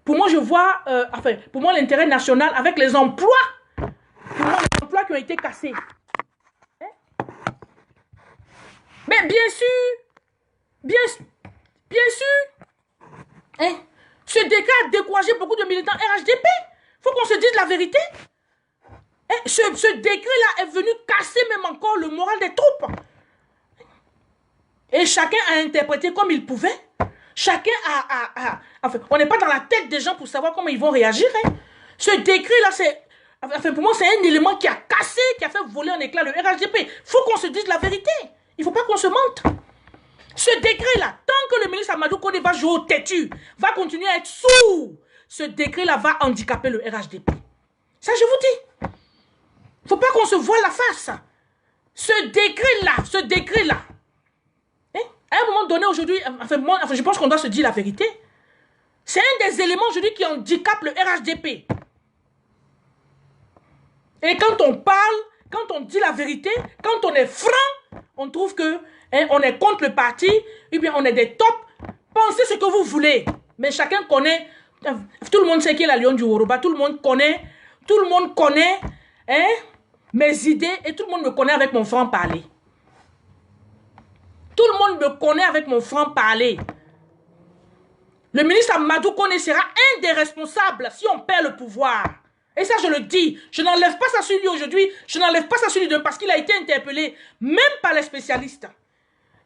pour moi, l'intérêt national avec les emplois. Pour moi, les emplois qui ont été cassés. Hein? Mais bien sûr, hein? Ce décret a découragé beaucoup de militants RHDP. Il faut qu'on se dise la vérité. Hein? Ce décret-là est venu casser même encore le moral des troupes. Et chacun a interprété comme il pouvait. Chacun on n'est pas dans la tête des gens pour savoir comment ils vont réagir. Hein? Ce décret-là, pour moi, c'est un élément qui a cassé, qui a fait voler en éclat le RHDP. Il faut qu'on se dise la vérité. Il ne faut pas qu'on se mente. Ce décret-là, tant que le ministre Amadou Kone va jouer au têtu, va continuer à être sourd, ce décret-là va handicaper le RHDP. Ça, je vous dis. Il ne faut pas qu'on se voie la face. Ce décret-là, hein, à un moment donné aujourd'hui, je pense qu'on doit se dire la vérité. C'est un des éléments aujourd'hui qui handicape le RHDP. Et quand on parle, quand on dit la vérité, quand on est franc, on trouve que on est contre le parti, ou bien on est des tops. Pensez ce que vous voulez. Mais chacun connaît, tout le monde sait qui est la lion du Yoruba, tout le monde connaît mes idées et tout le monde me connaît avec mon franc-parler. Tout le monde me connaît avec mon franc-parler. Le ministre Amadou Kone sera un des responsables si on perd le pouvoir. Et ça, je le dis. Je n'enlève pas ça sur lui aujourd'hui. Je n'enlève pas ça sur lui demain parce qu'il a été interpellé, même par les spécialistes.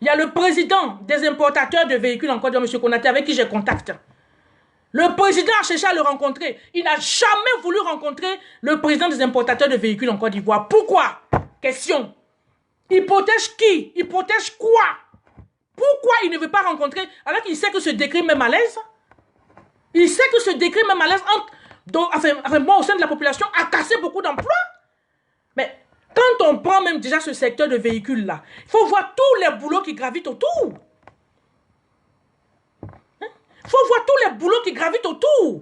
Il y a le président des importateurs de véhicules en Côte d'Ivoire, M. Konaté, avec qui j'ai contact. Le président a cherché à le rencontrer. Il n'a jamais voulu rencontrer le président des importateurs de véhicules en Côte d'Ivoire. Pourquoi? Question. Il protège qui? Il protège quoi? Pourquoi il ne veut pas rencontrer alors qu'il sait que ce décret met mal à l'aise? Il sait que ce décret met mal à l'aise moi, au sein de la population, a cassé beaucoup d'emplois. Mais quand on prend même déjà ce secteur de véhicules là, il faut voir tous les boulots qui gravitent autour. Il faut voir tous les boulots qui gravitent autour. Il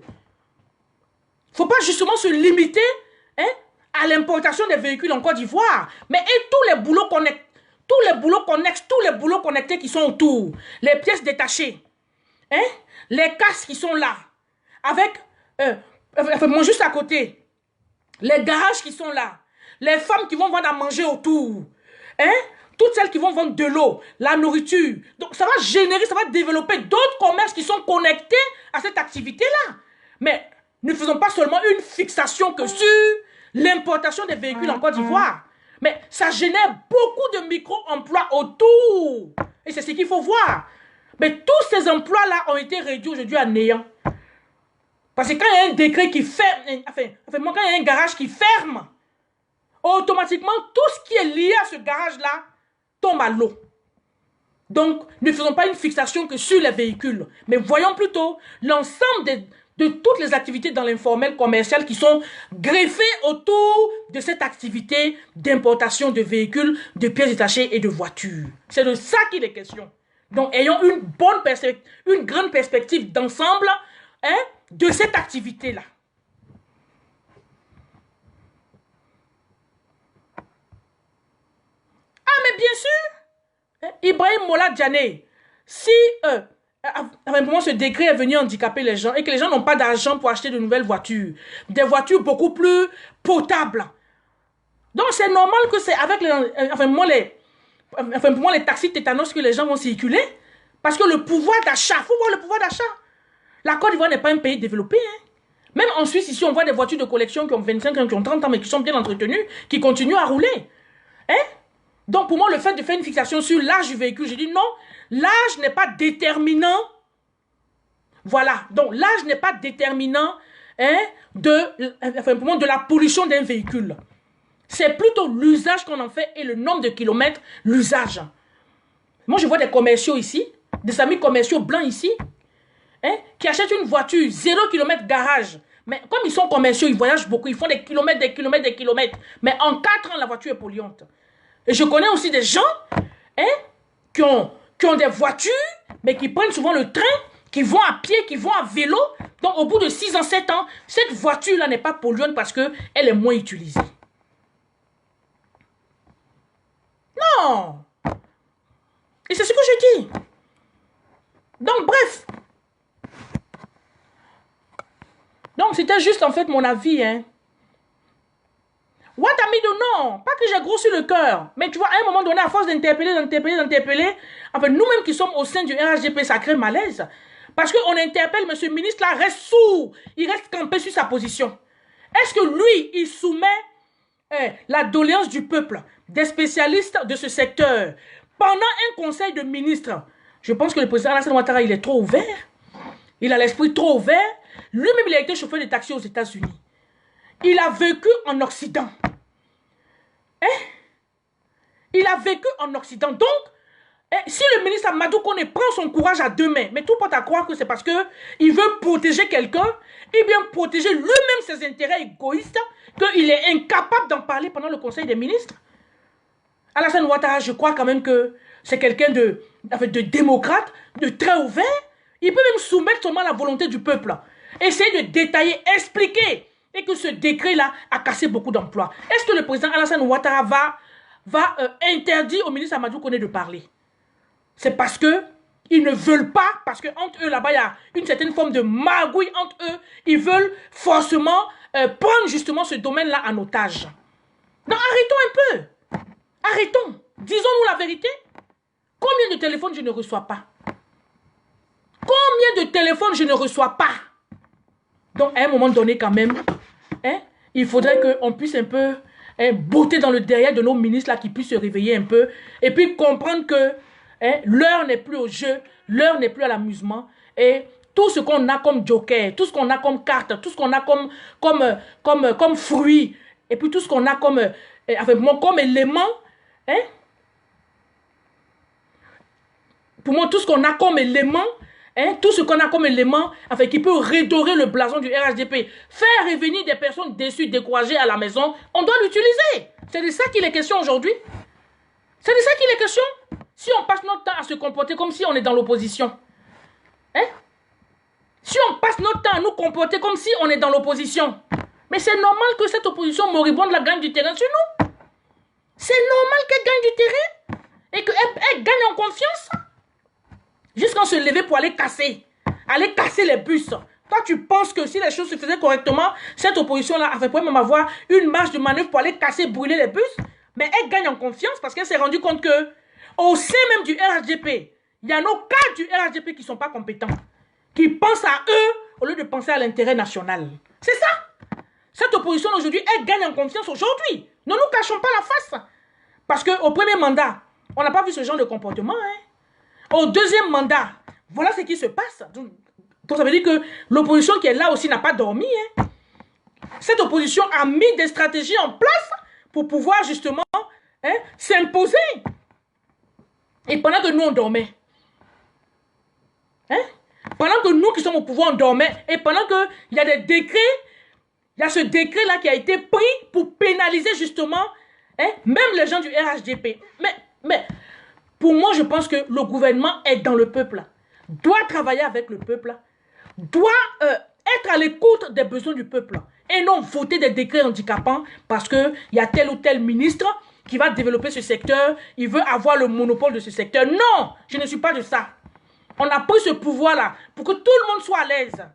ne faut pas justement se limiter à l'importation des véhicules en Côte d'Ivoire. Mais et tous les boulots connectés, tous les boulots connexes, tous les boulots connectés qui sont autour, les pièces détachées, hein, les casques qui sont là, avec, moi juste à côté, les garages qui sont là, les femmes qui vont vendre à manger autour, hein, toutes celles qui vont vendre de l'eau, la nourriture. Donc ça va générer, ça va développer d'autres commerces qui sont connectés à cette activité-là. Mais ne faisons pas seulement une fixation que sur l'importation des véhicules en Côte d'Ivoire. Mais ça génère beaucoup de micro-emplois autour. Et c'est ce qu'il faut voir. Mais tous ces emplois-là ont été réduits aujourd'hui à néant. Parce que quand il y a un décret qui ferme, quand il y a un garage qui ferme, automatiquement, tout ce qui est lié à ce garage-là tombe à l'eau. Donc, ne faisons pas une fixation que sur les véhicules, mais voyons plutôt l'ensemble de toutes les activités dans l'informel commercial qui sont greffées autour de cette activité d'importation de véhicules, de pièces détachées et de voitures. C'est de ça qu'il est question. Donc, ayons une grande perspective d'ensemble, hein, de cette activité-là. Ah, mais bien sûr, Ibrahim Mola Djané, si pour ce décret est venu handicaper les gens et que les gens n'ont pas d'argent pour acheter de nouvelles voitures, des voitures beaucoup plus potables. Donc c'est normal que c'est avec pour moi, les taxis tétanos que les gens vont circuler. Parce que le pouvoir d'achat, il faut voir le pouvoir d'achat. La Côte d'Ivoire n'est pas un pays développé. Hein. Même en Suisse, ici, on voit des voitures de collection qui ont 25 ans, qui ont 30 ans, mais qui sont bien entretenues, qui continuent à rouler. Hein? Donc, pour moi, le fait de faire une fixation sur l'âge du véhicule, j'ai dit non, l'âge n'est pas déterminant. Voilà. Donc, l'âge n'est pas déterminant, hein, pour moi, de la pollution d'un véhicule. C'est plutôt l'usage qu'on en fait et le nombre de kilomètres, l'usage. Moi, je vois des commerciaux ici, des amis commerciaux blancs ici, hein, qui achètent une voiture, 0 km garage. Mais comme ils sont commerciaux, ils voyagent beaucoup, ils font des kilomètres, des kilomètres, des kilomètres. Mais en 4 ans, la voiture est polluante. Et je connais aussi des gens, hein, qui ont des voitures, mais qui prennent souvent le train, qui vont à pied, qui vont à vélo. Donc, au bout de 6 ans, 7 ans, cette voiture-là n'est pas polluante parce qu'elle est moins utilisée. Non! Et c'est ce que je dis. Donc, bref. Donc, c'était juste en fait mon avis, hein. Ouattamido, non, pas que j'ai grossi le cœur. Mais tu vois, à un moment donné, à force d'interpeller, enfin, nous-mêmes qui sommes au sein du RHDP, ça crée malaise. Parce qu'on interpelle, monsieur le ministre, là, reste sourd. Il reste campé sur sa position. Est-ce que lui, il soumet la doléance du peuple, des spécialistes de ce secteur, pendant un conseil de ministres? Je pense que le président Alassane Ouattara, il est trop ouvert. Il a l'esprit trop ouvert. Lui-même, il a été chauffeur de taxi aux États-Unis. Il a vécu en Occident. Hein? Il a vécu en Occident. Donc, si le ministre Amadou Kone prend son courage à deux mains, mais tout porte à croire que c'est parce qu'il veut protéger quelqu'un, et bien protéger lui-même ses intérêts égoïstes, qu'il est incapable d'en parler pendant le conseil des ministres. Alassane Ouattara, je crois quand même que c'est quelqu'un de démocrate, de très ouvert. Il peut même soumettre seulement la volonté du peuple. Essayer de détailler, expliquer. Et que ce décret-là a cassé beaucoup d'emplois. Est-ce que le président Alassane Ouattara va interdire au ministre Amadou Kone de parler? C'est parce que ils ne veulent pas, parce qu'entre eux, là-bas, il y a une certaine forme de magouille entre eux. Ils veulent forcément prendre justement ce domaine-là en otage. Donc arrêtons un peu. Arrêtons. Disons-nous la vérité. Combien de téléphones je ne reçois pas? Combien de téléphones je ne reçois pas? Donc, à un moment donné, quand même, hein, il faudrait qu'on puisse un peu botter dans le derrière de nos ministres là, qui puissent se réveiller un peu et puis comprendre que l'heure n'est plus au jeu, l'heure n'est plus à l'amusement et tout ce qu'on a comme joker, tout ce qu'on a comme carte, tout ce qu'on a comme fruit et puis tout ce qu'on a comme élément, hein, pour moi, tout ce qu'on a comme élément, hein, tout ce qu'on a comme élément, enfin, qui peut redorer le blason du RHDP, faire revenir des personnes déçues, découragées à la maison, on doit l'utiliser. C'est de ça qu'il est question aujourd'hui. C'est de ça qu'il est question. Si on passe notre temps à se comporter comme si on est dans l'opposition, hein? Si on passe notre temps à nous comporter comme si on est dans l'opposition, Mais c'est normal que cette opposition moribonde la gagne du terrain sur nous. C'est normal qu'elle gagne du terrain et qu'elle gagne en confiance. Jusqu'à se lever pour aller casser les bus. Toi, tu penses que si les choses se faisaient correctement, cette opposition-là pourrait même avoir une marge de manœuvre pour aller casser, brûler les bus. Mais elle gagne en confiance parce qu'elle s'est rendue compte que au sein même du RHDP, il y a nos cadres du RHDP qui ne sont pas compétents, qui pensent à eux au lieu de penser à l'intérêt national. C'est ça. Cette opposition aujourd'hui, elle gagne en confiance aujourd'hui. Ne nous cachons pas la face. Parce qu'au premier mandat, on n'a pas vu ce genre de comportement. Au deuxième mandat, voilà ce qui se passe. Donc ça veut dire que l'opposition qui est là aussi n'a pas dormi. Cette opposition a mis des stratégies en place pour pouvoir justement s'imposer. Et pendant que nous, on dormait. Pendant que nous qui sommes au pouvoir, on dormait. Et pendant qu'il y a des décrets, il y a ce décret-là qui a été pris pour pénaliser justement même les gens du RHDP. Mais pour moi, je pense que le gouvernement est dans le peuple. Doit travailler avec le peuple. Doit être à l'écoute des besoins du peuple. Et non voter des décrets handicapants parce qu'il y a tel ou tel ministre qui va développer ce secteur. Il veut avoir le monopole de ce secteur. Non, je ne suis pas de ça. On a pris ce pouvoir-là pour que tout le monde soit à l'aise.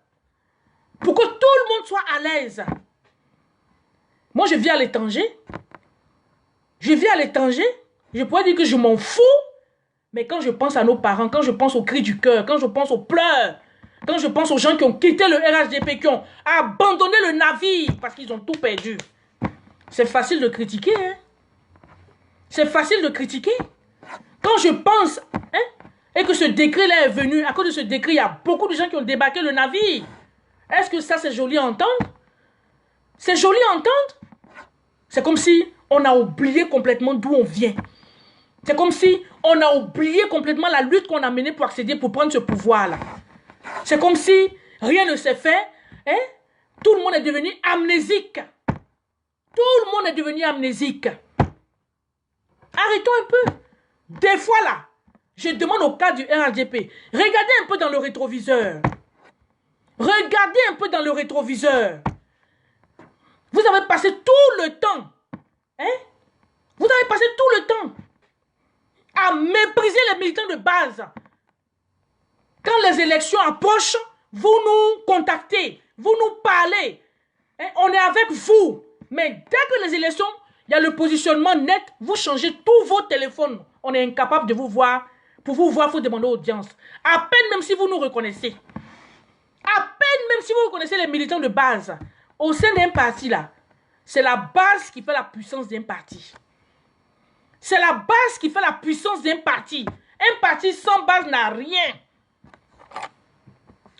Pour que tout le monde soit à l'aise. Moi, je vis à l'étranger. Je vis à l'étranger. Je pourrais dire que je m'en fous. Mais quand je pense à nos parents, quand je pense aux cris du cœur, quand je pense aux pleurs, quand je pense aux gens qui ont quitté le RHDP, qui ont abandonné le navire parce qu'ils ont tout perdu. C'est facile de critiquer. C'est facile de critiquer. Quand je pense et que ce décret-là est venu, à cause de ce décret, il y a beaucoup de gens qui ont débarqué le navire. Est-ce que ça, c'est joli à entendre? C'est joli à entendre? C'est comme si on a oublié complètement d'où on vient. C'est comme si on a oublié complètement la lutte qu'on a menée pour accéder, pour prendre ce pouvoir-là. C'est comme si rien ne s'est fait. Tout le monde est devenu amnésique. Tout le monde est devenu amnésique. Arrêtons un peu. Des fois là, je demande au cas du RHDP, regardez un peu dans le rétroviseur. Regardez un peu dans le rétroviseur. Vous avez passé tout le temps. Vous avez passé tout le temps à mépriser les militants de base. Quand les élections approchent, vous nous contactez, vous nous parlez. On est avec vous. Mais dès que les élections, il y a le positionnement net, vous changez tous vos téléphones. On est incapable de vous voir. Pour vous voir, il faut demander audience. À peine même si vous nous reconnaissez. À peine même si vous reconnaissez les militants de base. Au sein d'un parti là, c'est la base qui fait la puissance d'un parti. C'est la base qui fait la puissance d'un parti. Un parti sans base n'a rien.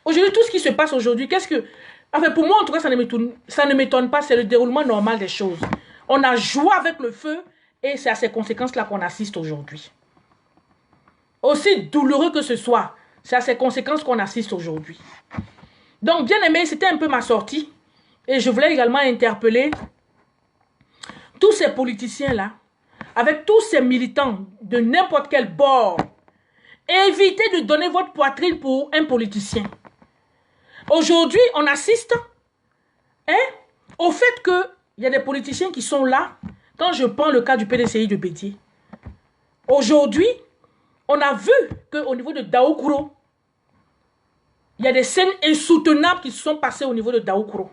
Aujourd'hui, tout ce qui se passe aujourd'hui, qu'est-ce que... Enfin, pour moi, en tout cas, ça ne m'étonne pas. C'est le déroulement normal des choses. On a joué avec le feu et c'est à ces conséquences-là qu'on assiste aujourd'hui. Aussi douloureux que ce soit, c'est à ces conséquences qu'on assiste aujourd'hui. Donc, bien aimé, c'était un peu ma sortie. Et je voulais également interpeller tous ces politiciens-là, avec tous ces militants de n'importe quel bord. Évitez de donner votre poitrine pour un politicien. Aujourd'hui, on assiste au fait qu'il y a des politiciens qui sont là. Quand je prends le cas du PDCI de Bédié. Aujourd'hui, on a vu qu'au niveau de Daoukouro, il y a des scènes insoutenables qui se sont passées au niveau de Daoukouro.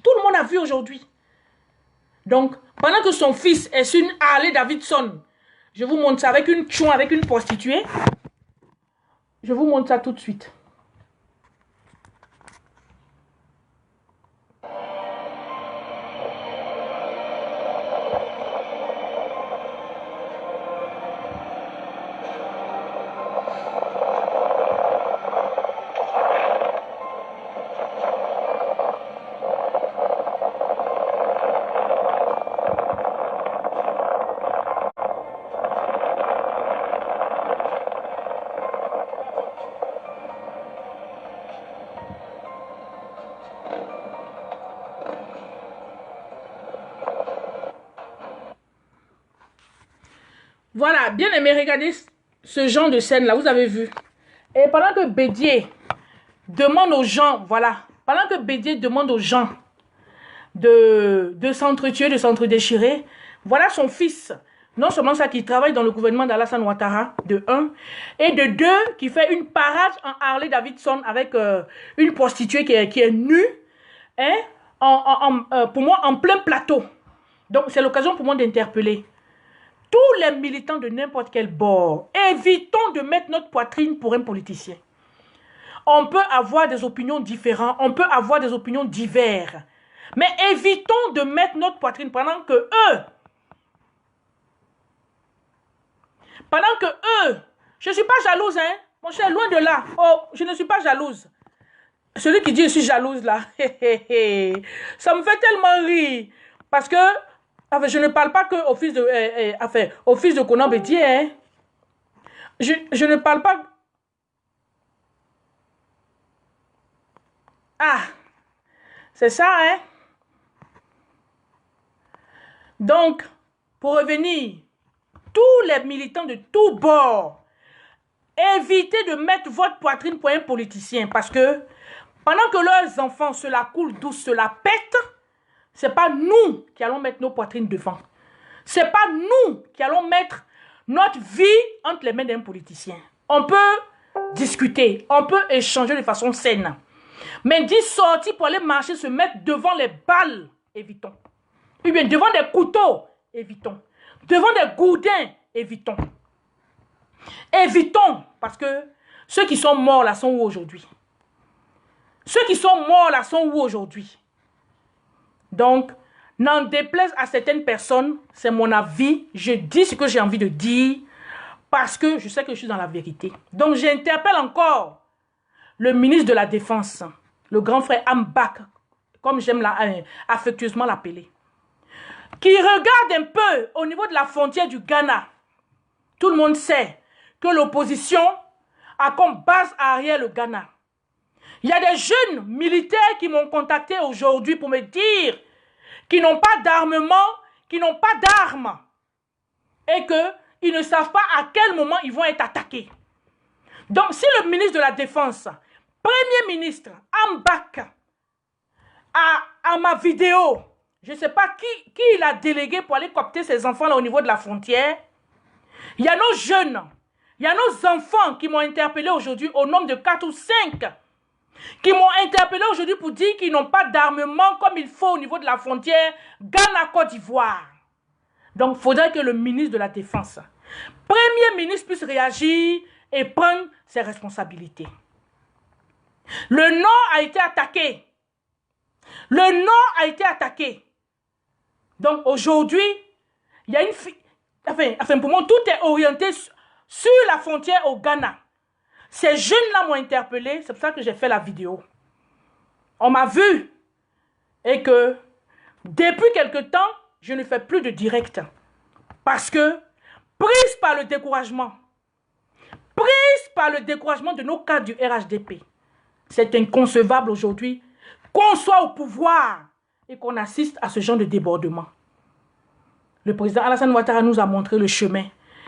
Tout le monde a vu aujourd'hui. Donc, pendant que son fils est sur une Harley Davidson, je vous montre ça avec une chouin, avec une prostituée. Je vous montre ça tout de suite. Voilà, bien aimé, regardez ce genre de scène-là, vous avez vu. Et pendant que Bédié demande aux gens, voilà, pendant que Bédié demande aux gens de s'entretuer, de s'entre-déchirer. Voilà son fils. Non seulement ça, qui travaille dans le gouvernement d'Alassane Ouattara, de 1, et de 2, qui fait une parade en Harley Davidson avec une prostituée qui est nue, hein, pour moi, en plein plateau. Donc, c'est l'occasion pour moi d'interpeller tous les militants de n'importe quel bord. Évitons de mettre notre poitrine pour un politicien. On peut avoir des opinions différentes, on peut avoir des opinions diverses, mais évitons de mettre notre poitrine pendant que eux, je ne suis pas jalouse, hein, mon cher, loin de là. Oh, je ne suis pas jalouse. Celui qui dit je suis jalouse là, ça me fait tellement rire. Parce que, enfin, je ne parle pas que au fils de Konan Bédié, hein. Je ne parle pas. Ah, c'est ça, hein. Donc, pour revenir, tous les militants de tous bords, évitez de mettre votre poitrine pour un politicien. Parce que, pendant que leurs enfants se la coulent douce, se la pètent, ce n'est pas nous qui allons mettre nos poitrines devant. Ce n'est pas nous qui allons mettre notre vie entre les mains d'un politicien. On peut discuter, on peut échanger de façon saine. Mais d'y sortir pour aller marcher, se mettre devant les balles, évitons. Ou bien devant des couteaux, évitons. Devant des gourdins, évitons. Évitons, parce que ceux qui sont morts là sont où aujourd'hui? Ceux qui sont morts là sont où aujourd'hui? Donc, n'en déplaise à certaines personnes, c'est mon avis, je dis ce que j'ai envie de dire, parce que je sais que je suis dans la vérité. Donc, j'interpelle encore le ministre de la Défense, le grand frère Ambak, comme j'aime affectueusement l'appeler, qui regarde un peu au niveau de la frontière du Ghana. Tout le monde sait que l'opposition a comme base arrière le Ghana. Il y a des jeunes militaires qui m'ont contacté aujourd'hui pour me dire qu'ils n'ont pas d'armement, qu'ils n'ont pas d'armes et qu'ils ne savent pas à quel moment ils vont être attaqués. Donc, si le ministre de la Défense, Premier ministre Ambak, à ma vidéo, je ne sais pas qui il a délégué pour aller coopter ses enfants là au niveau de la frontière, il y a nos jeunes, il y a nos enfants qui m'ont interpellé aujourd'hui au nombre de 4 ou 5, qui m'ont interpellé aujourd'hui pour dire qu'ils n'ont pas d'armement comme il faut au niveau de la frontière Ghana-Côte d'Ivoire. Donc, il faudrait que le ministre de la Défense, Premier ministre, puisse réagir et prendre ses responsabilités. Le Nord a été attaqué. Le Nord a été attaqué. Donc, aujourd'hui, il y a une... Enfin, pour moi, tout est orienté sur la frontière au Ghana. Ces jeunes-là m'ont interpellé, c'est pour ça que j'ai fait la vidéo. On m'a vu. Et que, depuis quelque temps, je ne fais plus de direct. Parce que, prise par le découragement de nos cadres du RHDP, c'est inconcevable aujourd'hui qu'on soit au pouvoir et qu'on assiste à ce genre de débordement. Le président Alassane Ouattara nous a montré le chemin.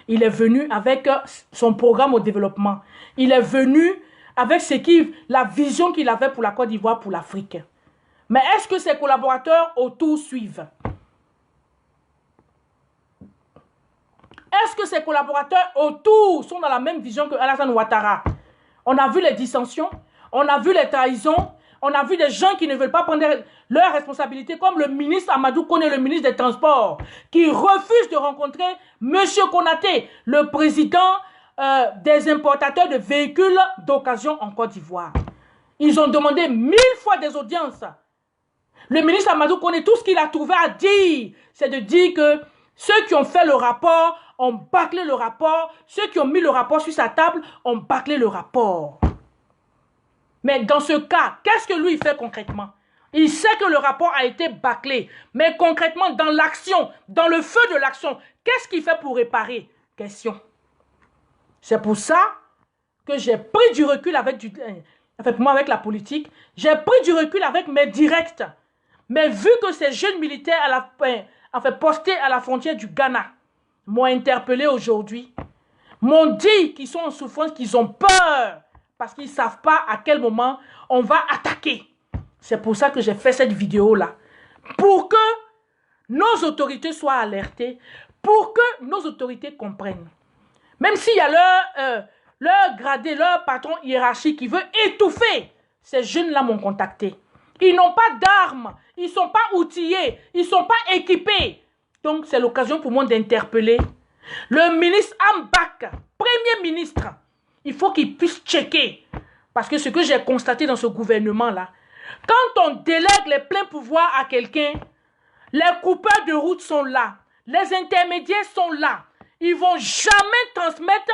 Il est venu avec son programme au développement. Il est venu avec la vision qu'il avait pour la Côte d'Ivoire, pour l'Afrique. Mais est-ce que ses collaborateurs autour suivent? Est-ce que ses collaborateurs autour sont dans la même vision que Alassane Ouattara? On a vu les dissensions, on a vu les trahisons, on a vu des gens qui ne veulent pas prendre leurs responsabilités, comme le ministre Amadou Koné, le ministre des Transports, qui refuse de rencontrer M. Konaté, le président des importateurs de véhicules d'occasion en Côte d'Ivoire. Ils ont demandé 1000 fois des audiences. Le ministre Amadou Koné, tout ce qu'il a trouvé à dire, c'est de dire que ceux qui ont fait le rapport ont bâclé le rapport, ceux qui ont mis le rapport sur sa table ont bâclé le rapport. Mais dans ce cas, qu'est-ce que lui fait concrètement? Il sait que le rapport a été bâclé. Mais concrètement, dans l'action, dans le feu de l'action, qu'est-ce qu'il fait pour réparer? Question. C'est pour ça que j'ai pris du recul avec moi, avec la politique. J'ai pris du recul avec mes directs. Mais vu que ces jeunes militaires postés à la frontière du Ghana m'ont interpellé aujourd'hui, m'ont dit qu'ils sont en souffrance, qu'ils ont peur. Parce qu'ils ne savent pas à quel moment on va attaquer. C'est pour ça que j'ai fait cette vidéo-là. pour que nos autorités soient alertées, pour que nos autorités comprennent. Même s'il y a leur gradé, leur patron hiérarchique qui veut étouffer, ces jeunes-là m'ont contacté. Ils n'ont pas d'armes, ils ne sont pas outillés, ils ne sont pas équipés. Donc c'est l'occasion pour moi d'interpeller le ministre Ambak, premier ministre. Il faut qu'il puisse checker. Parce que ce que j'ai constaté dans ce gouvernement-là, quand on délègue les pleins pouvoirs à quelqu'un, les coupeurs de route sont là, les intermédiaires sont là. Ils ne vont jamais transmettre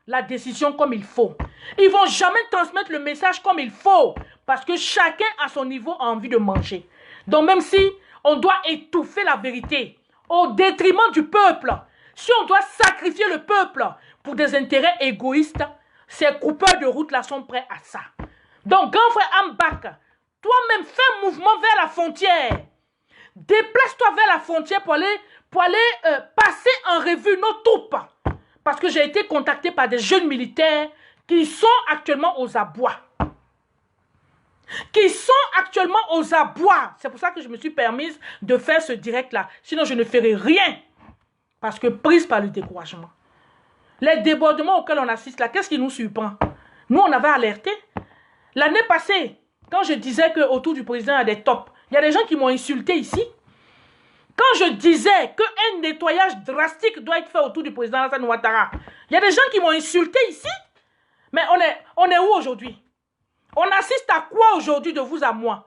la décision comme il faut. Ils ne vont jamais transmettre le message comme il faut. Parce que chacun à son niveau a envie de manger. Donc même si on doit étouffer la vérité au détriment du peuple, si on doit sacrifier le peuple pour des intérêts égoïstes, ces coupeurs de route là sont prêts à ça. Donc grand frère Ambak, toi-même fais un mouvement vers la frontière. Déplace-toi vers la frontière pour aller passer en revue nos troupes. Parce que j'ai été contacté par des jeunes militaires qui sont actuellement aux abois. Qui sont actuellement aux abois. C'est pour ça que je me suis permise de faire ce direct-là. Sinon, je ne ferai rien. Parce que prise par le découragement. Les débordements auxquels on assiste là, qu'est-ce qui nous surprend? Nous, on avait alerté. L'année passée, quand je disais qu'autour du président, il y a des tops, il y a des gens qui m'ont insulté ici. Quand je disais qu'un nettoyage drastique doit être fait autour du président Alassane Ouattara, il y a des gens qui m'ont insulté ici. Mais on est où aujourd'hui? On assiste à quoi aujourd'hui de vous à moi?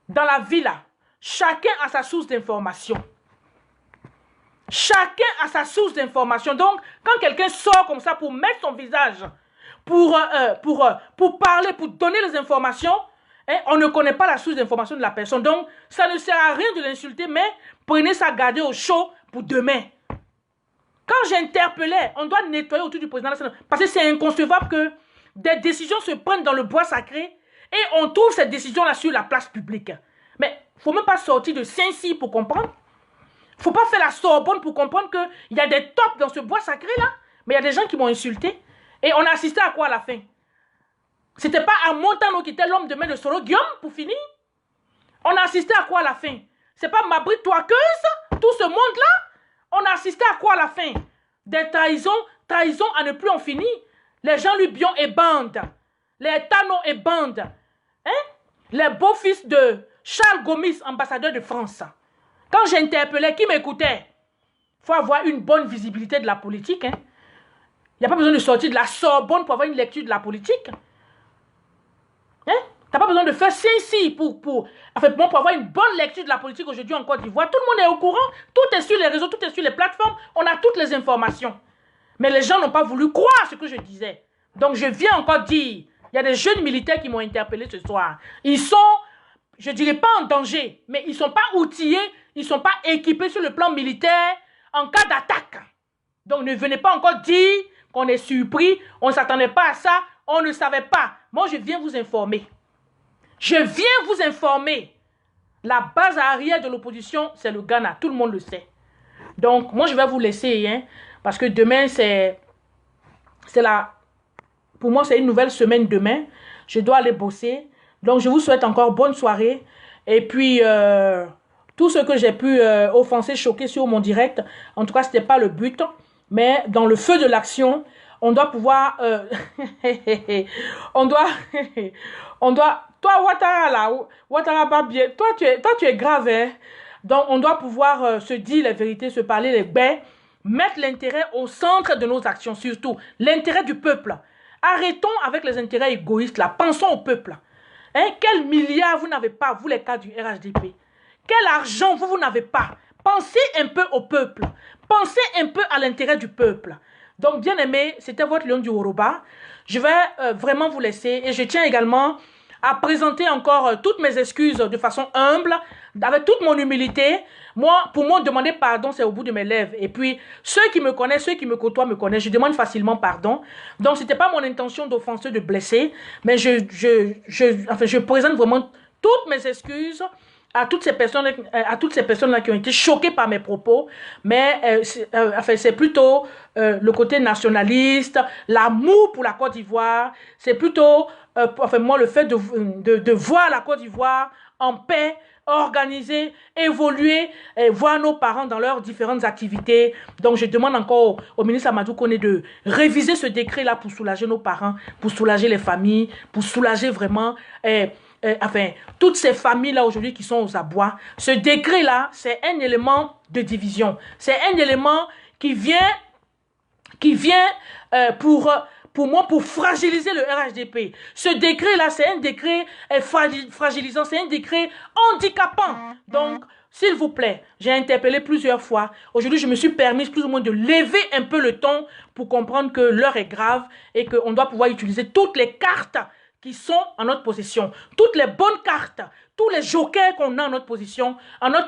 Dans la vie là, chacun a sa source d'information. Chacun a sa source d'information. Donc, quand quelqu'un sort comme ça pour mettre son visage, pour parler, pour donner les informations, hein, on ne connaît pas la source d'information de la personne. Donc, ça ne sert à rien de l'insulter, mais prenez ça, gardez au chaud pour demain. Quand j'interpellais, on doit nettoyer autour du président, parce que c'est inconcevable que des décisions se prennent dans le bois sacré et on trouve cette décision-là sur la place publique. Mais il ne faut même pas sortir de Saint-Cyr pour comprendre. Il ne faut pas faire la Sorbonne pour comprendre qu'il y a des tops dans ce bois sacré-là. Mais il y a des gens qui m'ont insulté. Et on a assisté à quoi à la fin? C'était pas à Montano qui était l'homme de main de Soro Guillaume pour finir? On a assisté à quoi à la fin? C'est pas Mabrit Touakeuse, tout ce monde-là? On a assisté à quoi à la fin? Des trahisons à ne plus en finir. Les Jean-Louis Bion et bande. Les Tano et bande. Hein? Les beaux-fils de Charles Gomis, ambassadeur de France. Quand j'interpellais, qui m'écoutait? Il faut avoir une bonne visibilité de la politique. Hein? Il n'y a pas besoin de sortir de la Sorbonne pour avoir une lecture de la politique. Hein? Tu n'as pas besoin de faire Saint-Cyr pour avoir une bonne lecture de la politique aujourd'hui en Côte d'Ivoire. Tout le monde est au courant. Tout est sur les réseaux, tout est sur les plateformes. On a toutes les informations. Mais les gens n'ont pas voulu croire ce que je disais. Donc je viens encore dire, il y a des jeunes militaires qui m'ont interpellé ce soir. Ils sont, je ne dirais pas en danger, mais ils ne sont pas outillés, ils ne sont pas équipés sur le plan militaire en cas d'attaque. Donc ne venez pas encore dire qu'on est surpris, on ne s'attendait pas à ça, on ne savait pas. Moi je viens vous informer. Je viens vous informer. La base arrière de l'opposition, c'est le Ghana, tout le monde le sait. Donc moi je vais vous laisser, hein. Parce que demain, pour moi, c'est une nouvelle semaine demain. Je dois aller bosser. Donc, je vous souhaite encore bonne soirée. Et puis, tout ce que j'ai pu offenser, choquer sur mon direct, en tout cas, ce n'était pas le but. Mais dans le feu de l'action, on doit pouvoir... on doit... Toi, Ouattara, là, Ouattara, pas bien. Toi, tu es grave, hein? Donc, on doit pouvoir se dire les vérités, se parler les baies. Mettre l'intérêt au centre de nos actions, surtout l'intérêt du peuple. Arrêtons avec les intérêts égoïstes là, pensons au peuple. Hein? Quel milliard vous n'avez pas, vous les cas du RHDP? Quel argent vous n'avez pas? Pensez un peu au peuple. Pensez un peu à l'intérêt du peuple. Donc bien aimé, c'était votre Lion du Yoruba. Je vais vraiment vous laisser et je tiens également à présenter encore toutes mes excuses de façon humble, avec toute mon humilité. Moi, pour moi, demander pardon, c'est au bout de mes lèvres. Et puis, ceux qui me connaissent, ceux qui me côtoient me connaissent. Je demande facilement pardon. Donc, ce n'était pas mon intention d'offenser, de blesser. Mais je présente vraiment toutes mes excuses à toutes ces personnes-là qui ont été choquées par mes propos, mais enfin, c'est plutôt le côté nationaliste, l'amour pour la Côte d'Ivoire, c'est plutôt, enfin, moi, le fait de voir la Côte d'Ivoire en paix, organiser, évoluer, voir nos parents dans leurs différentes activités. Donc, je demande encore au ministre Amadou Koné de réviser ce décret-là pour soulager nos parents, pour soulager les familles, pour soulager vraiment enfin, toutes ces familles-là aujourd'hui qui sont aux abois. Ce décret-là, c'est un élément de division. C'est un élément qui vient pour moi, pour fragiliser le RHDP. Ce décret-là, c'est un décret fragilisant, c'est un décret handicapant. Donc, s'il vous plaît, j'ai interpellé plusieurs fois. Aujourd'hui, je me suis permise plus ou moins de lever un peu le ton pour comprendre que l'heure est grave et qu'on doit pouvoir utiliser toutes les cartes qui sont en notre possession. Toutes les bonnes cartes, tous les jokers qu'on a en notre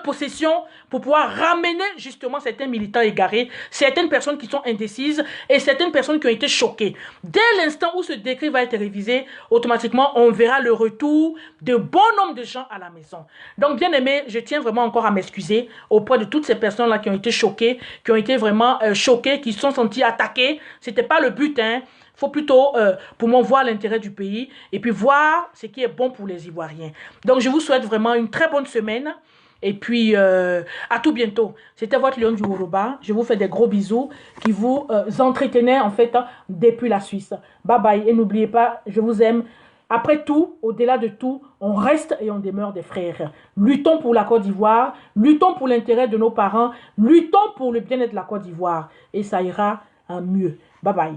possession pour pouvoir ramener justement certains militants égarés, certaines personnes qui sont indécises et certaines personnes qui ont été choquées. Dès l'instant où ce décret va être révisé, automatiquement, on verra le retour de bon nombre de gens à la maison. Donc, bien aimé, je tiens vraiment encore à m'excuser auprès de toutes ces personnes-là qui ont été choquées, qui ont été vraiment choquées, qui se sont senties attaquées. C'était pas le but, hein. Il faut plutôt, pour moi, voir l'intérêt du pays et puis voir ce qui est bon pour les Ivoiriens. Donc, je vous souhaite vraiment une très bonne semaine. Et puis, à tout bientôt. C'était votre Lion du Yoruba. Je vous fais des gros bisous qui vous entretenaient, en fait, depuis la Suisse. Bye bye. Et n'oubliez pas, je vous aime. Après tout, au-delà de tout, on reste et on demeure des frères. Luttons pour la Côte d'Ivoire. Luttons pour l'intérêt de nos parents. Luttons pour le bien-être de la Côte d'Ivoire. Et ça ira mieux. Bye bye.